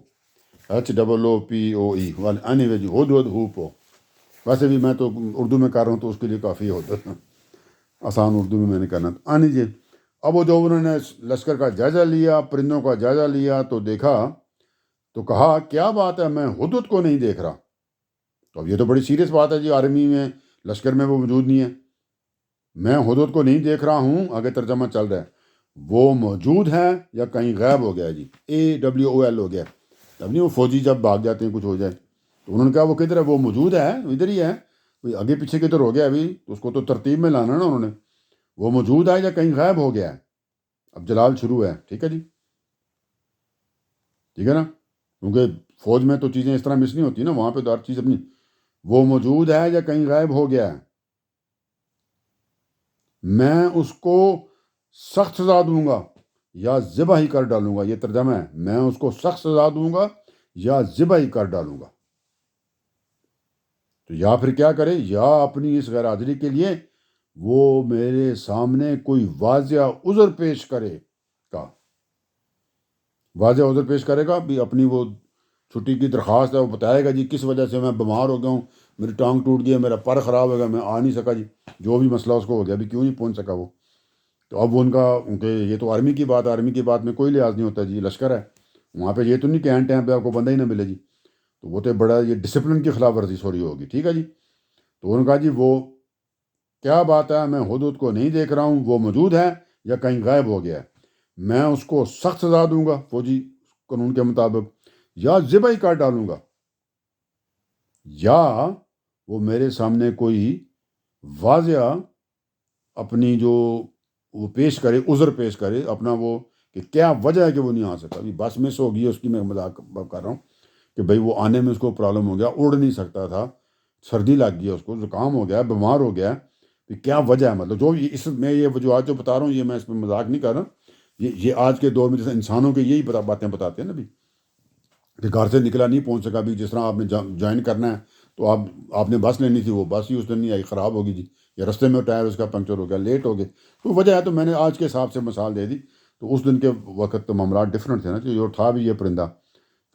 HOOPOE، اینی وے جی، ہد ہد ہوپو۔ ویسے بھی میں تو اردو میں کر رہا ہوں تو اس کے لیے کافی ہوتا ہے، آسان اردو میں نے کرنا تھا۔ آنی جی، اب وہ جو انہوں نے لشکر کا جائزہ لیا، پرندوں کا جائزہ لیا، تو دیکھا تو کہا کیا بات ہے، میں ہد ہد کو نہیں دیکھ رہا۔ تو اب یہ تو بڑی سیریس بات ہے جی، آرمی میں لشکر میں وہ موجود نہیں ہے، میں ہد ہد کو نہیں دیکھ رہا ہوں، آگے ترجمہ چل رہا ہے، وہ موجود ہے یا کہیں غائب ہو گیا جی، AWOL ہو گیا، تب نہیں وہ فوجی جب بھاگ جاتے ہیں کچھ ہو جائے، تو انہوں نے کہا وہ کدھر ہے؟ وہ موجود ہے، ادھر ہی ہے، کوئی آگے پیچھے کدھر ہو گیا ابھی، تو اس کو تو ترتیب میں لانا نا انہوں نے، وہ موجود ہے یا کہیں غائب ہو گیا ہے۔ اب جلال شروع ہے، ٹھیک ہے جی، ٹھیک ہے نا، کیونکہ فوج میں تو چیزیں اس طرح مس نہیں ہوتی نا، وہاں پہ تو ہر چیز اپنی، وہ موجود ہے یا کہیں غائب ہو گیا ہے، میں اس کو سخت سزا دوں گا یا ذبح ہی کر ڈالوں گا، یہ ترجمہ ہے، میں اس کو سخت سزا دوں گا یا ذبح ہی کر ڈالوں گا۔ تو یا پھر کیا کرے، یا اپنی اس غیر حاضری کے لیے وہ میرے سامنے کوئی واضح عذر پیش کرے گا، واضح عذر پیش کرے گا بھی، اپنی وہ چھٹی کی درخواست ہے، وہ بتائے گا جی کس وجہ سے میں بیمار ہو گیا ہوں، میری ٹانگ ٹوٹ گئی ہے، میرا پر خراب ہو گیا، میں آ نہیں سکا جی، جو بھی مسئلہ اس کو ہو گیا بھی، کیوں نہیں پہنچ سکا وہ۔ تو اب ان کا کہ یہ تو آرمی کی بات ہے، آرمی کی بات میں کوئی لحاظ نہیں ہوتا جی، لشکر ہے وہاں پہ، یہ تو نہیں کہ اینڈ ٹائم پہ آپ کو بندہ ہی نہ ملے جی، تو وہ تو بڑا یہ ڈسپلن کی خلاف ورزی سوری ہوگی، ٹھیک ہے جی۔ تو انہوں نے کہا جی وہ کیا بات ہے، میں ہد ہد کو نہیں دیکھ رہا ہوں، وہ موجود ہے یا کہیں غائب ہو گیا ہے، میں اس کو سخت سزا دوں گا فوجی قانون کے مطابق، یا ذبح ہی کر ڈالوں گا، یا وہ میرے سامنے کوئی واضح اپنی جو وہ پیش کرے، عذر پیش کرے اپنا، وہ کہ کیا وجہ ہے کہ وہ نہیں آ سکتا، ابھی بس مس ہو گئی ہے اس کی، میں مذاق کر رہا ہوں کہ بھائی وہ آنے میں اس کو پرابلم ہو گیا، اڑ نہیں سکتا تھا، سردی لگ گئی ہے اس کو، زکام ہو گیا، بیمار ہو گیا، کہ کیا وجہ ہے، مطلب جو اس میں یہ وجوہات جو بتا رہا ہوں، یہ میں اس میں مذاق نہیں کر رہا، یہ آج کے دور میں جیسے انسانوں کے یہی باتیں بتاتے ہیں نا بھی، کہ گھر سے نکلا نہیں پہنچ سکا بھی، جس طرح آپ نے جوائن کرنا ہے تو آپ نے بس لینی تھی، وہ بس ہی اس دن نہیں آئی، خراب ہوگی جی، یا رستے میں ٹائر اس کا پنکچر ہو گیا، لیٹ ہو گئے، تو وجہ ہے، تو میں نے آج کے حساب سے مثال دے دی، تو اس دن کے وقت تو معاملات ڈفرینٹ تھے نا، جو تھا بھی یہ پرندہ،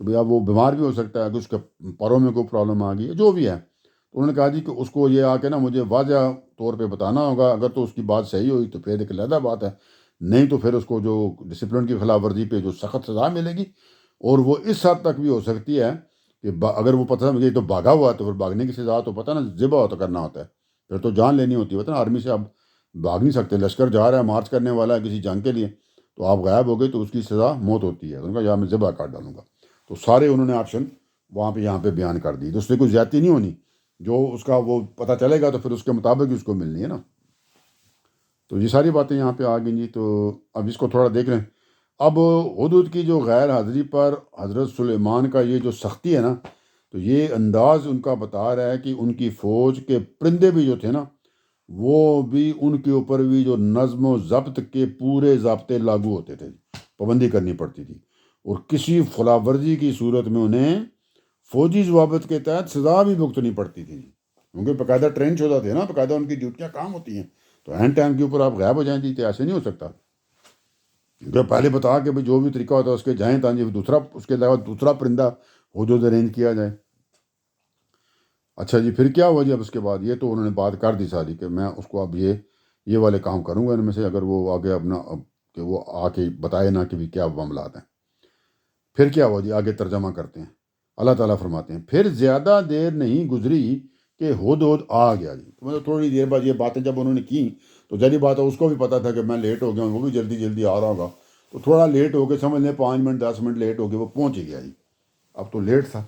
تو بھئی اب وہ بیمار بھی ہو سکتا ہے، کہ اس کے پروں میں کوئی پرابلم آ گئی ہے، جو بھی ہے، تو انہوں نے کہا جی کہ اس کو یہ آ کے نا مجھے واضح طور پہ بتانا ہوگا، اگر تو اس کی بات صحیح ہوئی تو پھر ایک علیحدہ بات ہے، نہیں تو پھر اس کو جو ڈسپلن کی خلاف ورزی پہ جو سخت سزا ملے گی، اور وہ اس حد تک بھی ہو سکتی ہے کہ اگر وہ پتہ مجھے تو بھاگا ہوا ہے، تو پھر بھاگنے کی سزا تو پتہ نا ذبح ہوتا کرنا ہوتا ہے، پھر تو جان لینی ہوتی ہے، پتہ نا آرمی سے آپ بھاگ نہیں سکتے، لشکر جا رہا ہے، مارچ کرنے والا ہے کسی جنگ کے لیے، تو آپ غائب ہو گئے تو اس کی سزا موت ہوتی ہے، ان کا یا میں ذبح کاٹ ڈالوں گا، تو سارے انہوں نے آپشن وہاں پہ یہاں پہ بیان کر دی، تو اس سے کوئی زیادتی نہیں ہونی، جو اس کا وہ پتہ چلے گا تو پھر اس کے مطابق ہی اس کو ملنی ہے نا۔ تو یہ ساری باتیں یہاں پہ آ گئیں جی۔ تو اب اس کو تھوڑا دیکھ لیں۔ اب حدود کی جو غیر حاضری پر حضرت سلیمان کا یہ جو سختی ہے نا، تو یہ انداز ان کا بتا رہا ہے کہ ان کی فوج کے پرندے بھی جو تھے نا، وہ بھی ان کے اوپر بھی جو نظم و ضبط کے پورے ضابطے لاگو ہوتے تھے، پابندی کرنی پڑتی تھی، اور کسی خلاف ورزی کی صورت میں انہیں فوجی ضوابط کے تحت سزا بھی بھگتنی پڑتی تھی، کیونکہ باقاعدہ ٹرین شدہ تھے نا، باقاعدہ ان کی ڈیوٹیاں کام ہوتی ہیں۔ تو اینڈ ٹائم کے اوپر آپ غائب ہو جائیں جی، تو ایسے نہیں ہو سکتا، کیونکہ پہلے بتا کہ جو بھی طریقہ ہوتا ہے اس کے جائیں تاکہ دوسرا اس کے علاوہ دوسرا پرندہ حدود ارینج کیا جائے۔ اچھا جی، پھر کیا ہوا جی؟ اب اس کے بعد یہ تو انہوں نے بات کر دی ساری کہ میں اس کو اب یہ والے کام کروں گا ان میں سے، اگر وہ آگے اپنا کہ وہ آ کے بتائے نا کہ بھی کیا معاملات ہیں۔ پھر کیا ہوا جی؟ آگے ترجمہ کرتے ہیں۔ اللہ تعالیٰ فرماتے ہیں پھر زیادہ دیر نہیں گزری کہ ہدہد آ گیا جی۔ تو مطلب تھوڑی دیر بعد یہ باتیں جب انہوں نے کی تو ظاہری بات ہے اس کو بھی پتا تھا کہ میں لیٹ ہو گیا ہوں، وہ بھی جلدی جلدی آ رہا ہوگا، تو تھوڑا لیٹ ہو کے سمجھ لیں 5 منٹ 10 منٹ لیٹ ہو کے وہ پہنچ ہی گیا جی۔ اب تو لیٹ تھا،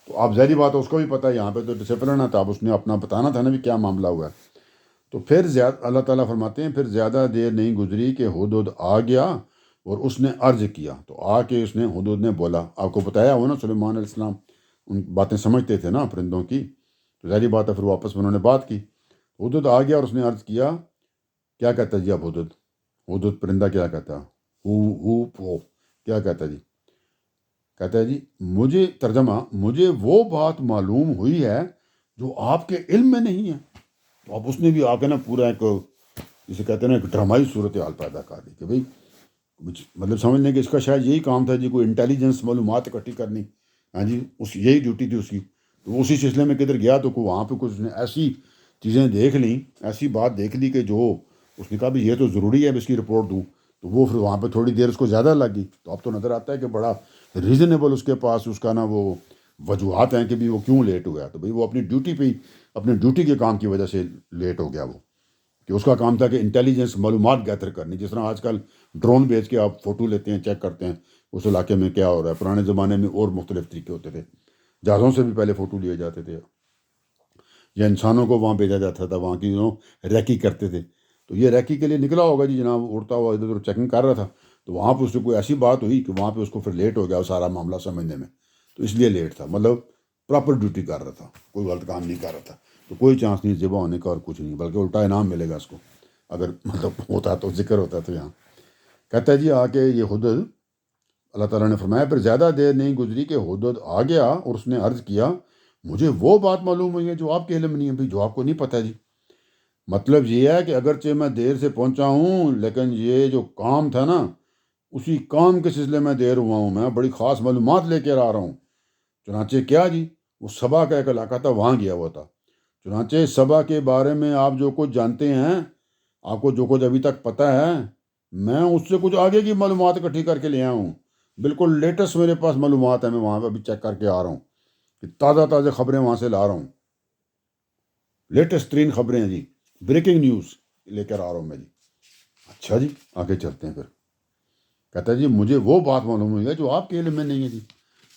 تو اب ظاہری بات ہے اس کو بھی پتا ہے، یہاں پہ تو ڈسپلن ہے، تو اب اس نے اپنا بتانا تھا نا بھی کیا معاملہ ہوا ہے۔ تو پھر اللہ تعالیٰ فرماتے ہیں پھر زیادہ دیر نہیں گزری کہ ہدہد آ گیا اور اس نے عرض کیا، تو آ کے اس نے ہدہد نے بولا، آپ کو بتایا ہو نا سلیمان علیہ السلام ان باتیں سمجھتے تھے نا پرندوں کی، تو ظاہری بات ہے پھر واپس میں انہوں نے بات کی۔ ہدہد آ گیا اور اس نے عرض کیا، کیا کہتا ہے جی اب ہدہد پرندہ کیا کہتا ہے؟ ہو کیا کہتا ہے جی؟ کہتا ہے جی مجھے ترجمہ، مجھے وہ بات معلوم ہوئی ہے جو آپ کے علم میں نہیں ہے۔ تو اب اس نے بھی آ کے نا پورا ایک جسے کہتے ہیں نا ایک ڈرامائی صورتحال پیدا کر دی کہ بھئی مطلب سمجھ لیں کہ اس کا شاید یہی کام تھا جی، کوئی انٹیلیجنس معلومات اکٹھی کرنی، ہاں جی، یہی ڈیوٹی تھی اس کی۔ تو اسی سلسلے میں کدھر گیا تو وہاں پہ کچھ نے ایسی چیزیں دیکھ لیں، ایسی بات دیکھ لی کہ جو اس نے کہا بھی یہ تو ضروری ہے اب اس کی رپورٹ دوں، تو وہ پھر وہاں پہ تھوڑی دیر اس کو زیادہ لگی۔ تو اب تو نظر آتا ہے کہ بڑا ریزنیبل اس کے پاس اس کا نا وہ وجوہات ہیں کہ بھی وہ کیوں لیٹ ہو گیا، تو بھئی وہ اپنی ڈیوٹی پہ اپنے ڈیوٹی کے کام کی وجہ سے لیٹ ہو گیا وہ، کہ اس کا کام تھا کہ انٹیلیجنس معلومات گیدر کرنی، جس طرح آج کل ڈرون بھیج کے آپ فوٹو لیتے ہیں، چیک کرتے ہیں اس علاقے میں کیا ہو رہا ہے۔ پرانے زمانے میں اور مختلف طریقے ہوتے تھے، جہازوں سے بھی پہلے فوٹو لیے جاتے تھے، یا انسانوں کو وہاں بھیجا جاتا تھا، وہاں کی ریکی کرتے تھے۔ تو یہ ریکی کے لیے نکلا ہوگا جی جناب، اڑتا ہوا ادھر ادھر چیکنگ کر رہا تھا، تو وہاں پہ اس سے کوئی ایسی بات ہوئی کہ وہاں پہ اس کو پھر لیٹ ہو گیا وہ سارا معاملہ سمجھنے میں، تو اس لیے لیٹ تھا، مطلب پراپر ڈیوٹی کر رہا تھا، کوئی غلط کام نہیں کر رہا تھا، تو کوئی چانس نہیں ذبح ہونے کا اور کچھ نہیں، بلکہ الٹا انعام ملے گا اس کو اگر مطلب ہوتا تو ذکر ہوتا تو یہاں کہتا ہے جی آ کے یہ ہدہد، اللہ تعالیٰ نے فرمایا پھر زیادہ دیر نہیں گزری کہ ہدہد آ گیا اور اس نے عرض کیا، مجھے وہ بات معلوم ہوئی ہے جو آپ کے علم میں نہیں ہے، بھائی جو آپ کو نہیں پتہ جی۔ مطلب یہ ہے کہ اگرچہ میں دیر سے پہنچا ہوں لیکن یہ جو کام تھا نا اسی کام کے سلسلے میں دیر ہوا ہوں، میں بڑی خاص معلومات لے کر آ رہا ہوں۔ چنانچہ کیا جی، وہ سبا کا ایک علاقہ تھا، وہاں گیا ہوا تھا۔ چنانچہ سبا کے بارے میں آپ جو کچھ جانتے ہیں، آپ کو جو کچھ ابھی تک پتہ ہے، میں اس سے کچھ آگے کی معلومات اکٹھی کر کے لے آیا ہوں، بالکل لیٹسٹ میرے پاس معلومات ہیں، میں وہاں پہ ابھی چیک کر کے آ رہا ہوں کہ تازہ تازہ خبریں وہاں سے لا رہا ہوں، لیٹسٹ ترین خبریں ہیں جی، بریکنگ نیوز لے کر آ رہا ہوں میں جی۔ اچھا جی آگے چلتے ہیں پھر، کہتا ہے جی مجھے وہ بات معلوم ہوئی ہے جو آپ کے علم میں نہیں ہے جی۔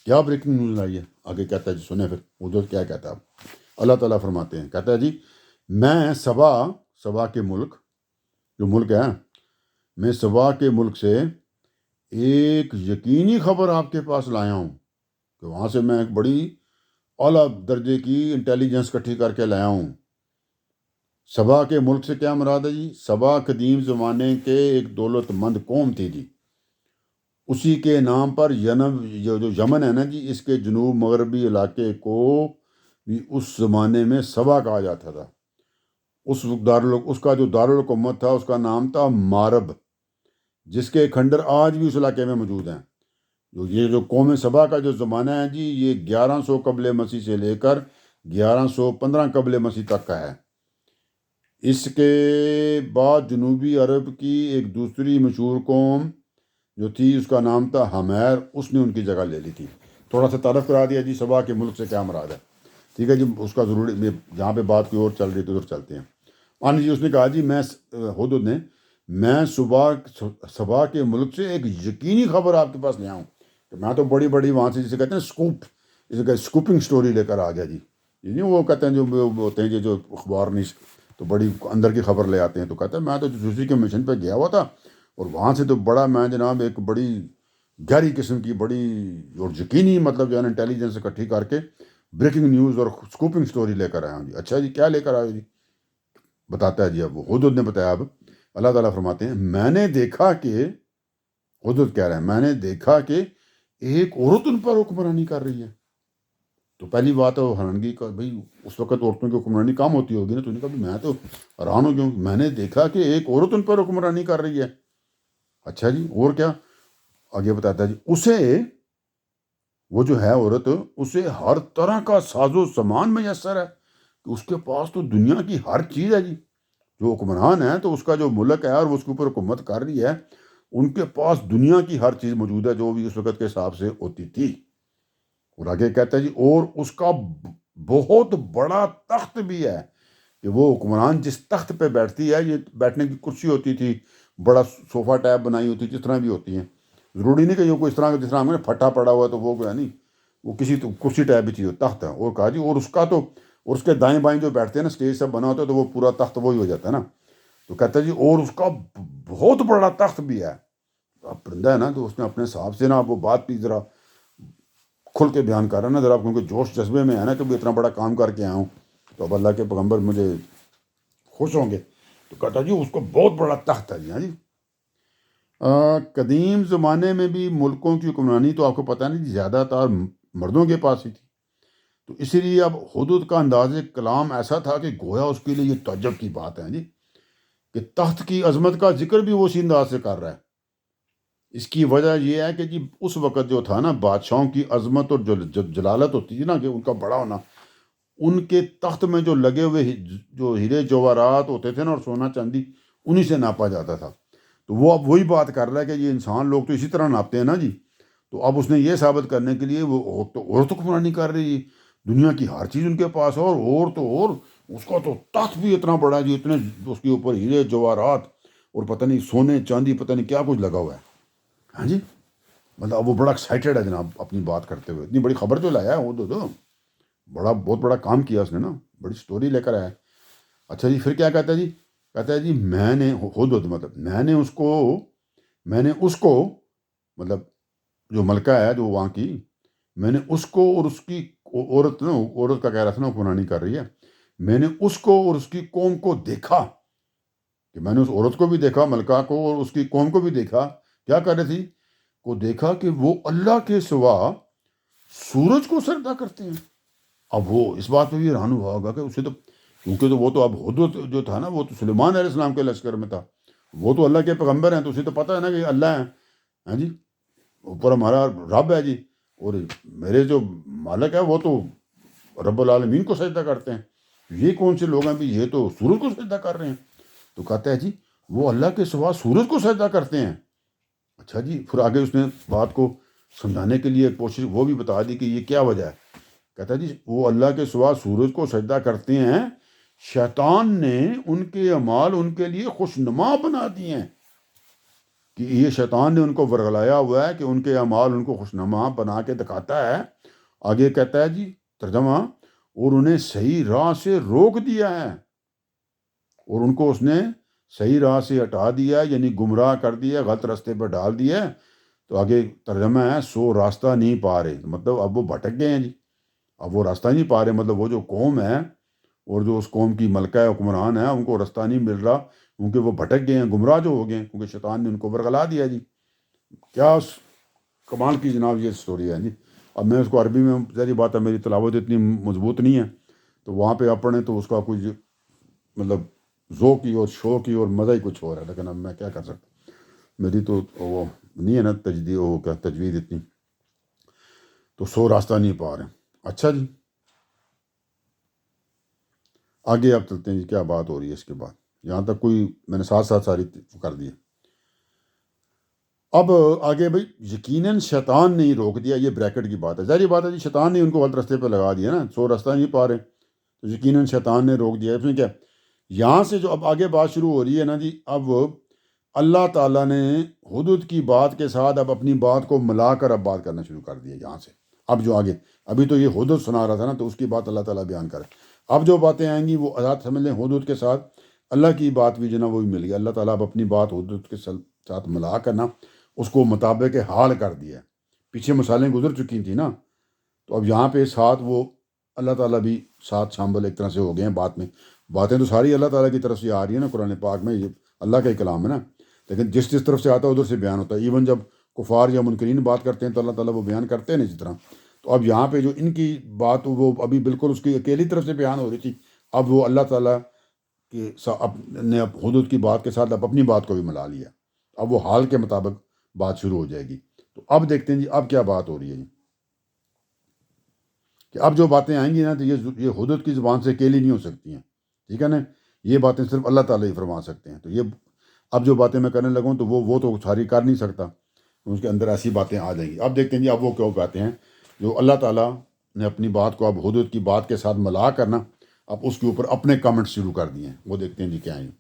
کیا بریکنگ نیوز آئی ہے؟ آگے کہتا ہے جی سنیں پھر ادھر کیا کہتا ہے۔ اللہ تعالیٰ فرماتے ہیں، کہتا ہے جی میں سبا کے ملک جو ملک ہے، میں سبا کے ملک سے ایک یقینی خبر آپ کے پاس لایا ہوں کہ وہاں سے میں ایک بڑی اعلیٰ درجے کی انٹیلیجنس اکٹھی کر کے لایا ہوں۔ سبا کے ملک سے کیا مراد ہے جی؟ سبا قدیم زمانے کے ایک دولت مند قوم تھی جی، اسی کے نام پر جو یمن ہے نا جی، اس کے جنوب مغربی علاقے کو بھی اس زمانے میں سبا کہا جاتا تھا۔ اس کا جو دارالحکومت تھا اس کا نام تھا مارب، جس کے کھنڈر آج بھی اس علاقے میں موجود ہیں۔ یہ جو قوم سبا کا جو زمانہ ہے جی، یہ 1100 قبل مسیح سے لے کر 1115 قبل مسیح تک کا ہے۔ اس کے بعد جنوبی عرب کی ایک دوسری مشہور قوم جو تھی اس کا نام تھا حمیر، اس نے ان کی جگہ لے لی تھی۔ تھوڑا سا تعارف کرا دیا جی سبا کے ملک سے کیا مراد ہے، ٹھیک ہے جی، اس کا ضروری جہاں پہ بات کوئی اور چل رہی تو ادھر چلتے ہیں۔ جی اس نے کہا جی ہدہد نے میں سبا کے ملک سے ایک یقینی خبر آپ کے پاس لے آؤں، کہ میں تو بڑی بڑی وہاں سے جسے کہتے ہیں اسکوپ، جسے کہ اسکوپنگ سٹوری لے کر آ گیا جی، یہ نہیں وہ کہتے ہیں جو ہوتے ہیں جو اخبار نہیں تو بڑی اندر کی خبر لے آتے ہیں، تو کہتے ہیں میں تو جاسوسی کے مشن پہ گیا ہوا تھا اور وہاں سے تو بڑا میں جناب ایک بڑی گہری قسم کی بڑی اور یقینی مطلب جو ہے نا انٹیلیجنس اکٹھی کر کے بریکنگ نیوز اور اسکوپنگ سٹوری لے کر آیا ہوں جی۔ اچھا جی کیا لے کر آئے جی؟ بتاتا ہے جی، اب وہ حدود نے بتایا، اب اللہ تعالیٰ فرماتے ہیں میں نے دیکھا کہ، حدود کہہ رہے ہیں میں نے دیکھا کہ ایک عورت ان پر حکمرانی کر رہی ہے۔ تو پہلی بات ہے وہ حیرانگی کا، بھائی اس وقت عورتوں کی حکمرانی کم ہوتی ہوگی نا، تو انہوں نے کہا میں تو حیران ہو گیا ہوں، میں نے دیکھا کہ ایک عورت ان پر حکمرانی کر رہی ہے۔ اچھا جی اور کیا؟ آگے بتاتا ہے جی اسے، وہ جو ہے عورت، اسے ہر طرح کا ساز و سامان میسر ہے، کہ اس کے پاس تو دنیا کی ہر چیز ہے جی، جو حکمران ہے تو اس کا جو ملک ہے اور وہ اس کے اوپر حکومت کر رہی ہے، ان کے پاس دنیا کی ہر چیز موجود ہے جو بھی اس وقت کے حساب سے ہوتی تھی۔ اور آگے کہتا ہے جی اور اس کا بہت بڑا تخت بھی ہے، کہ وہ حکمران جس تخت پہ بیٹھتی ہے، یہ بیٹھنے کی کرسی ہوتی تھی، بڑا صوفہ ٹائپ بنائی ہوتی، جس طرح بھی ہوتی ہیں، ضروری نہیں کہ یہ کوئی اس طرح جس طرح ہم نے پھٹا پڑا ہوا ہے تو وہ کوئی نہیں، وہ کسی تو کرسی ٹائپ بھی چیز تخت ہے۔ اور کہا جی اور اس کا تو، اور اس کے دائیں بائیں جو بیٹھتے ہیں نا اسٹیج سے بنا ہوتا ہے تو وہ پورا تخت وہی ہو جاتا ہے نا، تو کہتا ہے جی اور اس کا بہت بڑا تخت بھی ہے۔ اب پرندہ ہے نا تو اس نے اپنے حساب سے نا وہ بات بھی ذرا کھل کے بیان کر رہا ہے نا ذرا، کیونکہ جوش جذبے میں ہے نا کہ بھی اتنا بڑا کام کر کے آیا ہوں تو اب اللہ کے پیغمبر مجھے خوش ہوں گے، تو کہتا جی اس کو بہت بڑا تخت ہے جی۔ ہاں جی قدیم زمانے میں بھی ملکوں کی حکمرانی تو آپ کو پتہ نہیں زیادہ تر مردوں کے پاس ہی تھی، تو اسی لیے اب حدود کا انداز کلام ایسا تھا کہ گویا اس کے لیے یہ تعجب کی بات ہے جی، کہ تخت کی عظمت کا ذکر بھی وہ اسی انداز سے کر رہا ہے۔ اس کی وجہ یہ ہے کہ جی اس وقت جو تھا نا بادشاہوں کی عظمت اور جو جلالت ہوتی تھی نا، کہ ان کا بڑا ہونا، ان کے تخت میں جو لگے ہوئے جو ہیرے جواہرات ہوتے تھے نا اور سونا چاندی، انہی سے ناپا جاتا تھا۔ تو وہ اب وہی بات کر رہا ہے کہ یہ انسان لوگ تو اسی طرح ناپتے ہیں نا جی، تو اب اس نے یہ ثابت کرنے کے لیے وہ عورت حکمرانی کر رہی ہے، دنیا کی ہر چیز ان کے پاس ہے، اور تو اور اس کا تو تخت بھی اتنا بڑا ہے جی، اتنے اس کے اوپر ہیرے جواہرات اور پتہ نہیں سونے چاندی پتہ نہیں کیا کچھ لگا ہوا ہے۔ ہاں جی مطلب وہ بڑا ایکسائٹیڈ ہے جناب اپنی بات کرتے ہوئے، اتنی بڑی خبر جو لایا ہے وہ تو بڑا بہت بڑا کام کیا اس نے نا، بڑی سٹوری لے کر آیا ہے۔ اچھا جی پھر کیا کہتا ہے جی؟ کہتا ہے جی میں نے مطلب میں نے اس کو مطلب جو ملکہ ہے جو وہاں کی، میں نے اس کو اور اس کی عورت کا کہہ رہا تھا نا حکمرانی کر رہی ہے، میں نے اس کو اور اس کی قوم کو دیکھا، کہ میں نے اس عورت کو بھی دیکھا، ملکہ کو، اور اس کی قوم کو بھی دیکھا، کیا کر رہی تھی؟ کو دیکھا کہ وہ اللہ کے سوا سورج کو سجدہ کرتے ہیں۔ اب وہ اس بات پہ بھی حیران ہوا ہوگا کہ اسے تو، کیونکہ تو وہ تو اب حدود جو تھا نا وہ تو سلیمان علیہ السلام کے لشکر میں تھا، وہ تو اللہ کے پیغمبر ہیں تو اسے تو پتہ ہے نا کہ اللہ ہیں، ہاں جی اوپر ہمارا رب ہے جی، اور میرے جو مالک ہے وہ تو رب العالمین کو سجدہ کرتے ہیں، یہ کون سے لوگ ہیں بھی یہ تو سورج کو سجدہ کر رہے ہیں؟ تو کہتا ہے جی وہ اللہ کے سوا سورج کو سجدہ کرتے ہیں۔ اچھا جی پھر آگے اس نے بات کو سمجھانے کے لیے کوشش وہ بھی بتا دی کہ یہ کیا وجہ ہے۔ کہتا ہے جی وہ اللہ کے سوا سورج کو سجدہ کرتے ہیں، شیطان نے ان کے اعمال ان کے لیے خوشنما بنا دیے ہیں، کہ یہ شیطان نے ان کو ورگلایا ہوا ہے کہ ان کے اعمال ان کو خوشنما بنا کے دکھاتا ہے۔ آگے کہتا ہے جی ترجمہ، اور انہیں صحیح راہ سے روک دیا ہے، اور ان کو اس نے صحیح راہ سے ہٹا دیا، یعنی گمراہ کر دیا، غلط راستے پر ڈال دیا۔ تو آگے ترجمہ ہے سو راستہ نہیں پا رہے، مطلب اب وہ بھٹک گئے ہیں جی، اب وہ راستہ نہیں پا رہے، مطلب وہ جو قوم ہے اور جو اس قوم کی ملکہ حکمران ہے ان کو راستہ نہیں مل رہا، کیونکہ وہ بھٹک گئے ہیں، گمراہ جو ہو گئے ہیں، کیونکہ شیطان نے ان کو ورگلا دیا جی۔ کیا کمال کی جناب یہ سٹوری ہے جی۔ اب میں اس کو عربی میں، ظاہری بات ہے میری تلاوت اتنی مضبوط نہیں ہے، تو وہاں پہ آپ پڑھیں تو اس کا کچھ مطلب ذوق کی اور شوق کی اور مزہ ہی کچھ اور ہے، لیکن اب میں کیا کر سکتا، میری تو وہ نہیں ہے نا تجدید وہ کیا تجوید اتنی، تو سو راستہ نہیں پا رہے۔ اچھا جی آگے آپ چلتے ہیں جی، کیا بات ہو رہی ہے اس کے بعد، یہاں تک کوئی میں نے ساتھ ساری کر دی ہے۔ اب آگے بھائی یقیناً شیطان نے ہی روک دیا، یہ بریکٹ کی بات ہے، ظاہری بات ہے جی شیطان نے ان کو غلط راستے پہ لگا دیا نا، سو راستہ نہیں پا رہے تو یقیناً شیطان نے روک دیا۔ اس میں کیا یہاں سے جو اب آگے بات شروع ہو رہی ہے نا جی، اب اللہ تعالیٰ نے حدود کی بات کے ساتھ اب اپنی بات کو ملا کر اب بات کرنا شروع کر دیا یہاں سے. اب جو آگے ابھی تو یہ حدود سنا رہا تھا نا، تو اس کی بات اللہ تعالیٰ بیان کرے. اب جو باتیں آئیں گی وہ آزاد سمجھ لیں حدود کے ساتھ اللہ کی بات بھی جو نا وہ بھی مل گئی. اللہ تعالیٰ اب اپنی بات حدود کے ساتھ ملا کر نا اس کو مطابق حال کر دیا. پیچھے مثالیں گزر چکی تھیں نا، تو اب یہاں پہ ساتھ وہ اللہ تعالیٰ بھی ساتھ شامل ایک طرح سے ہو گئے ہیں بات میں. باتیں تو ساری اللہ تعالیٰ کی طرف سے آ رہی ہیں نا قرآن پاک میں، یہ اللہ کا ہی کلام ہے نا، لیکن جس طرف سے آتا ہے ادھر سے بیان ہوتا ہے. ایون جب کفار یا منکرین بات کرتے ہیں تو اللہ تعالیٰ وہ بیان کرتے ہیں نا اسی طرح. تو اب یہاں پہ جو ان کی بات وہ ابھی بالکل اس کی اکیلی طرف سے بیان ہو رہی تھی، اب وہ اللہ تعالیٰ نے اب حدود کی بات کے ساتھ اب اپنی بات کو بھی ملا لیا. اب وہ حال کے مطابق بات شروع ہو جائے گی. تو اب دیکھتے ہیں جی اب کیا بات ہو رہی ہے جی، کہ اب جو باتیں آئیں گی نا تو یہ حدود کی زبان سے اکیلی نہیں ہو سکتی ہیں، ٹھیک ہے نا. یہ باتیں صرف اللہ تعالیٰ ہی فرما سکتے ہیں. تو یہ اب جو باتیں میں کرنے لگوں تو وہ تو ساری کر نہیں سکتا، اس کے اندر ایسی باتیں آ جائیں گی. اب دیکھتے ہیں جی اب وہ کیا باتیں ہیں جو اللہ تعالیٰ نے اپنی بات کو اب حدود کی بات کے ساتھ ملا کرنا اب اس کے اوپر اپنے کامنٹ شروع کر دیے ہیں. وہ دیکھتے ہیں جی کیا ہیں.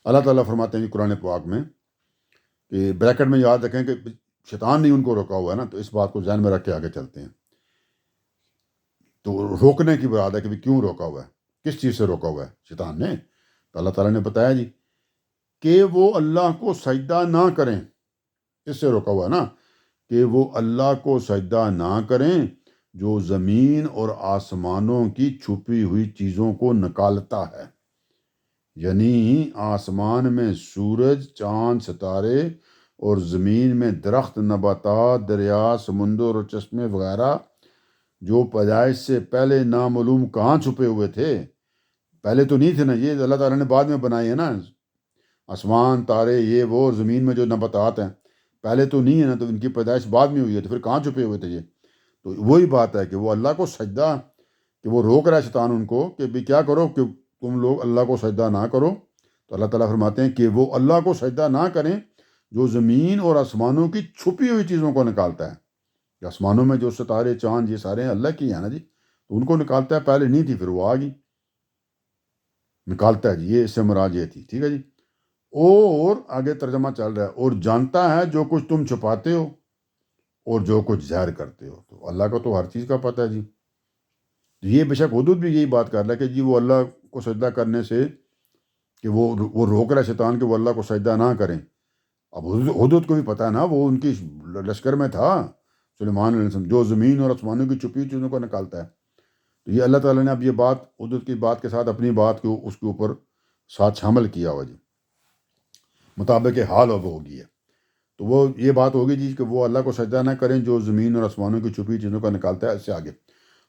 اللہ تعالیٰ فرماتے ہیں جی قرآن پاک میں کہ بریکٹ میں یاد رکھیں کہ شیطان نہیں ان کو روکا ہوا ہے نا، تو اس بات کو ذہن میں رکھ کے آگے چلتے ہیں. تو روکنے کی بات ہے کہ کیوں روکا ہوا ہے، کس چیز سے روکا ہوا ہے شیطان نے. تو اللہ تعالیٰ نے بتایا جی کہ وہ اللہ کو سجدہ نہ کریں. اس سے روکا ہوا ہے نا کہ وہ اللہ کو سجدہ نہ کریں جو زمین اور آسمانوں کی چھپی ہوئی چیزوں کو نکالتا ہے. یعنی آسمان میں سورج، چاند، ستارے اور زمین میں درخت، نباتات، دریا، سمندر اور چشمے وغیرہ جو پیدائش سے پہلے نامعلوم کہاں چھپے ہوئے تھے. پہلے تو نہیں تھے نا، یہ اللہ تعالیٰ نے بعد میں بنائے ہیں نا. آسمان، تارے، یہ وہ، زمین میں جو نباتات ہیں پہلے تو نہیں ہے نا، تو ان کی پیدائش بعد میں ہوئی ہے. تو پھر کہاں چھپے ہوئے تھے یہ؟ تو وہی بات ہے کہ وہ اللہ کو سجدہ، کہ وہ روک رہا ہے شیطان ان کو کہ بھی کیا کرو کہ تم لوگ اللہ کو سجدہ نہ کرو. تو اللہ تعالیٰ فرماتے ہیں کہ وہ اللہ کو سجدہ نہ کریں جو زمین اور آسمانوں کی چھپی ہوئی چیزوں کو نکالتا ہے. آسمانوں میں جو ستارے، چاند، یہ سارے ہیں اللہ کی ہیں نا جی، تو ان کو نکالتا ہے. پہلے نہیں تھی، پھر وہ آ گئی، نکالتا ہے جی. یہ اس سے مراد یہ تھی، ٹھیک ہے جی. اور آگے ترجمہ چل رہا ہے، اور جانتا ہے جو کچھ تم چھپاتے ہو اور جو کچھ ظاہر کرتے ہو. تو اللہ کو تو ہر چیز کا پتہ ہے جی. یہ بے شک حدود بھی یہی بات کر رہا ہے کہ جی وہ اللہ کو سجدہ کرنے سے کہ وہ روک رہا ہے شیطان کہ وہ اللہ کو سجدہ نہ کریں. اب حدود کو بھی پتہ ہے نا، وہ ان کی لشکر میں تھا سلیمان علیہ السلام جو زمین اور آسمانوں کی چھپی چیزوں کو نکالتا ہے. تو یہ اللہ تعالیٰ نے اب یہ بات حدود کی بات کے ساتھ اپنی بات کو اس کے اوپر ساتھ شامل کیا ہوا جی، مطابق حال اب ہوگی ہے. تو وہ یہ بات ہوگی جی کہ وہ اللہ کو سجدہ نہ کریں جو زمین اور آسمانوں کی چھپی چیزوں کو نکالتا ہے. اس سے آگے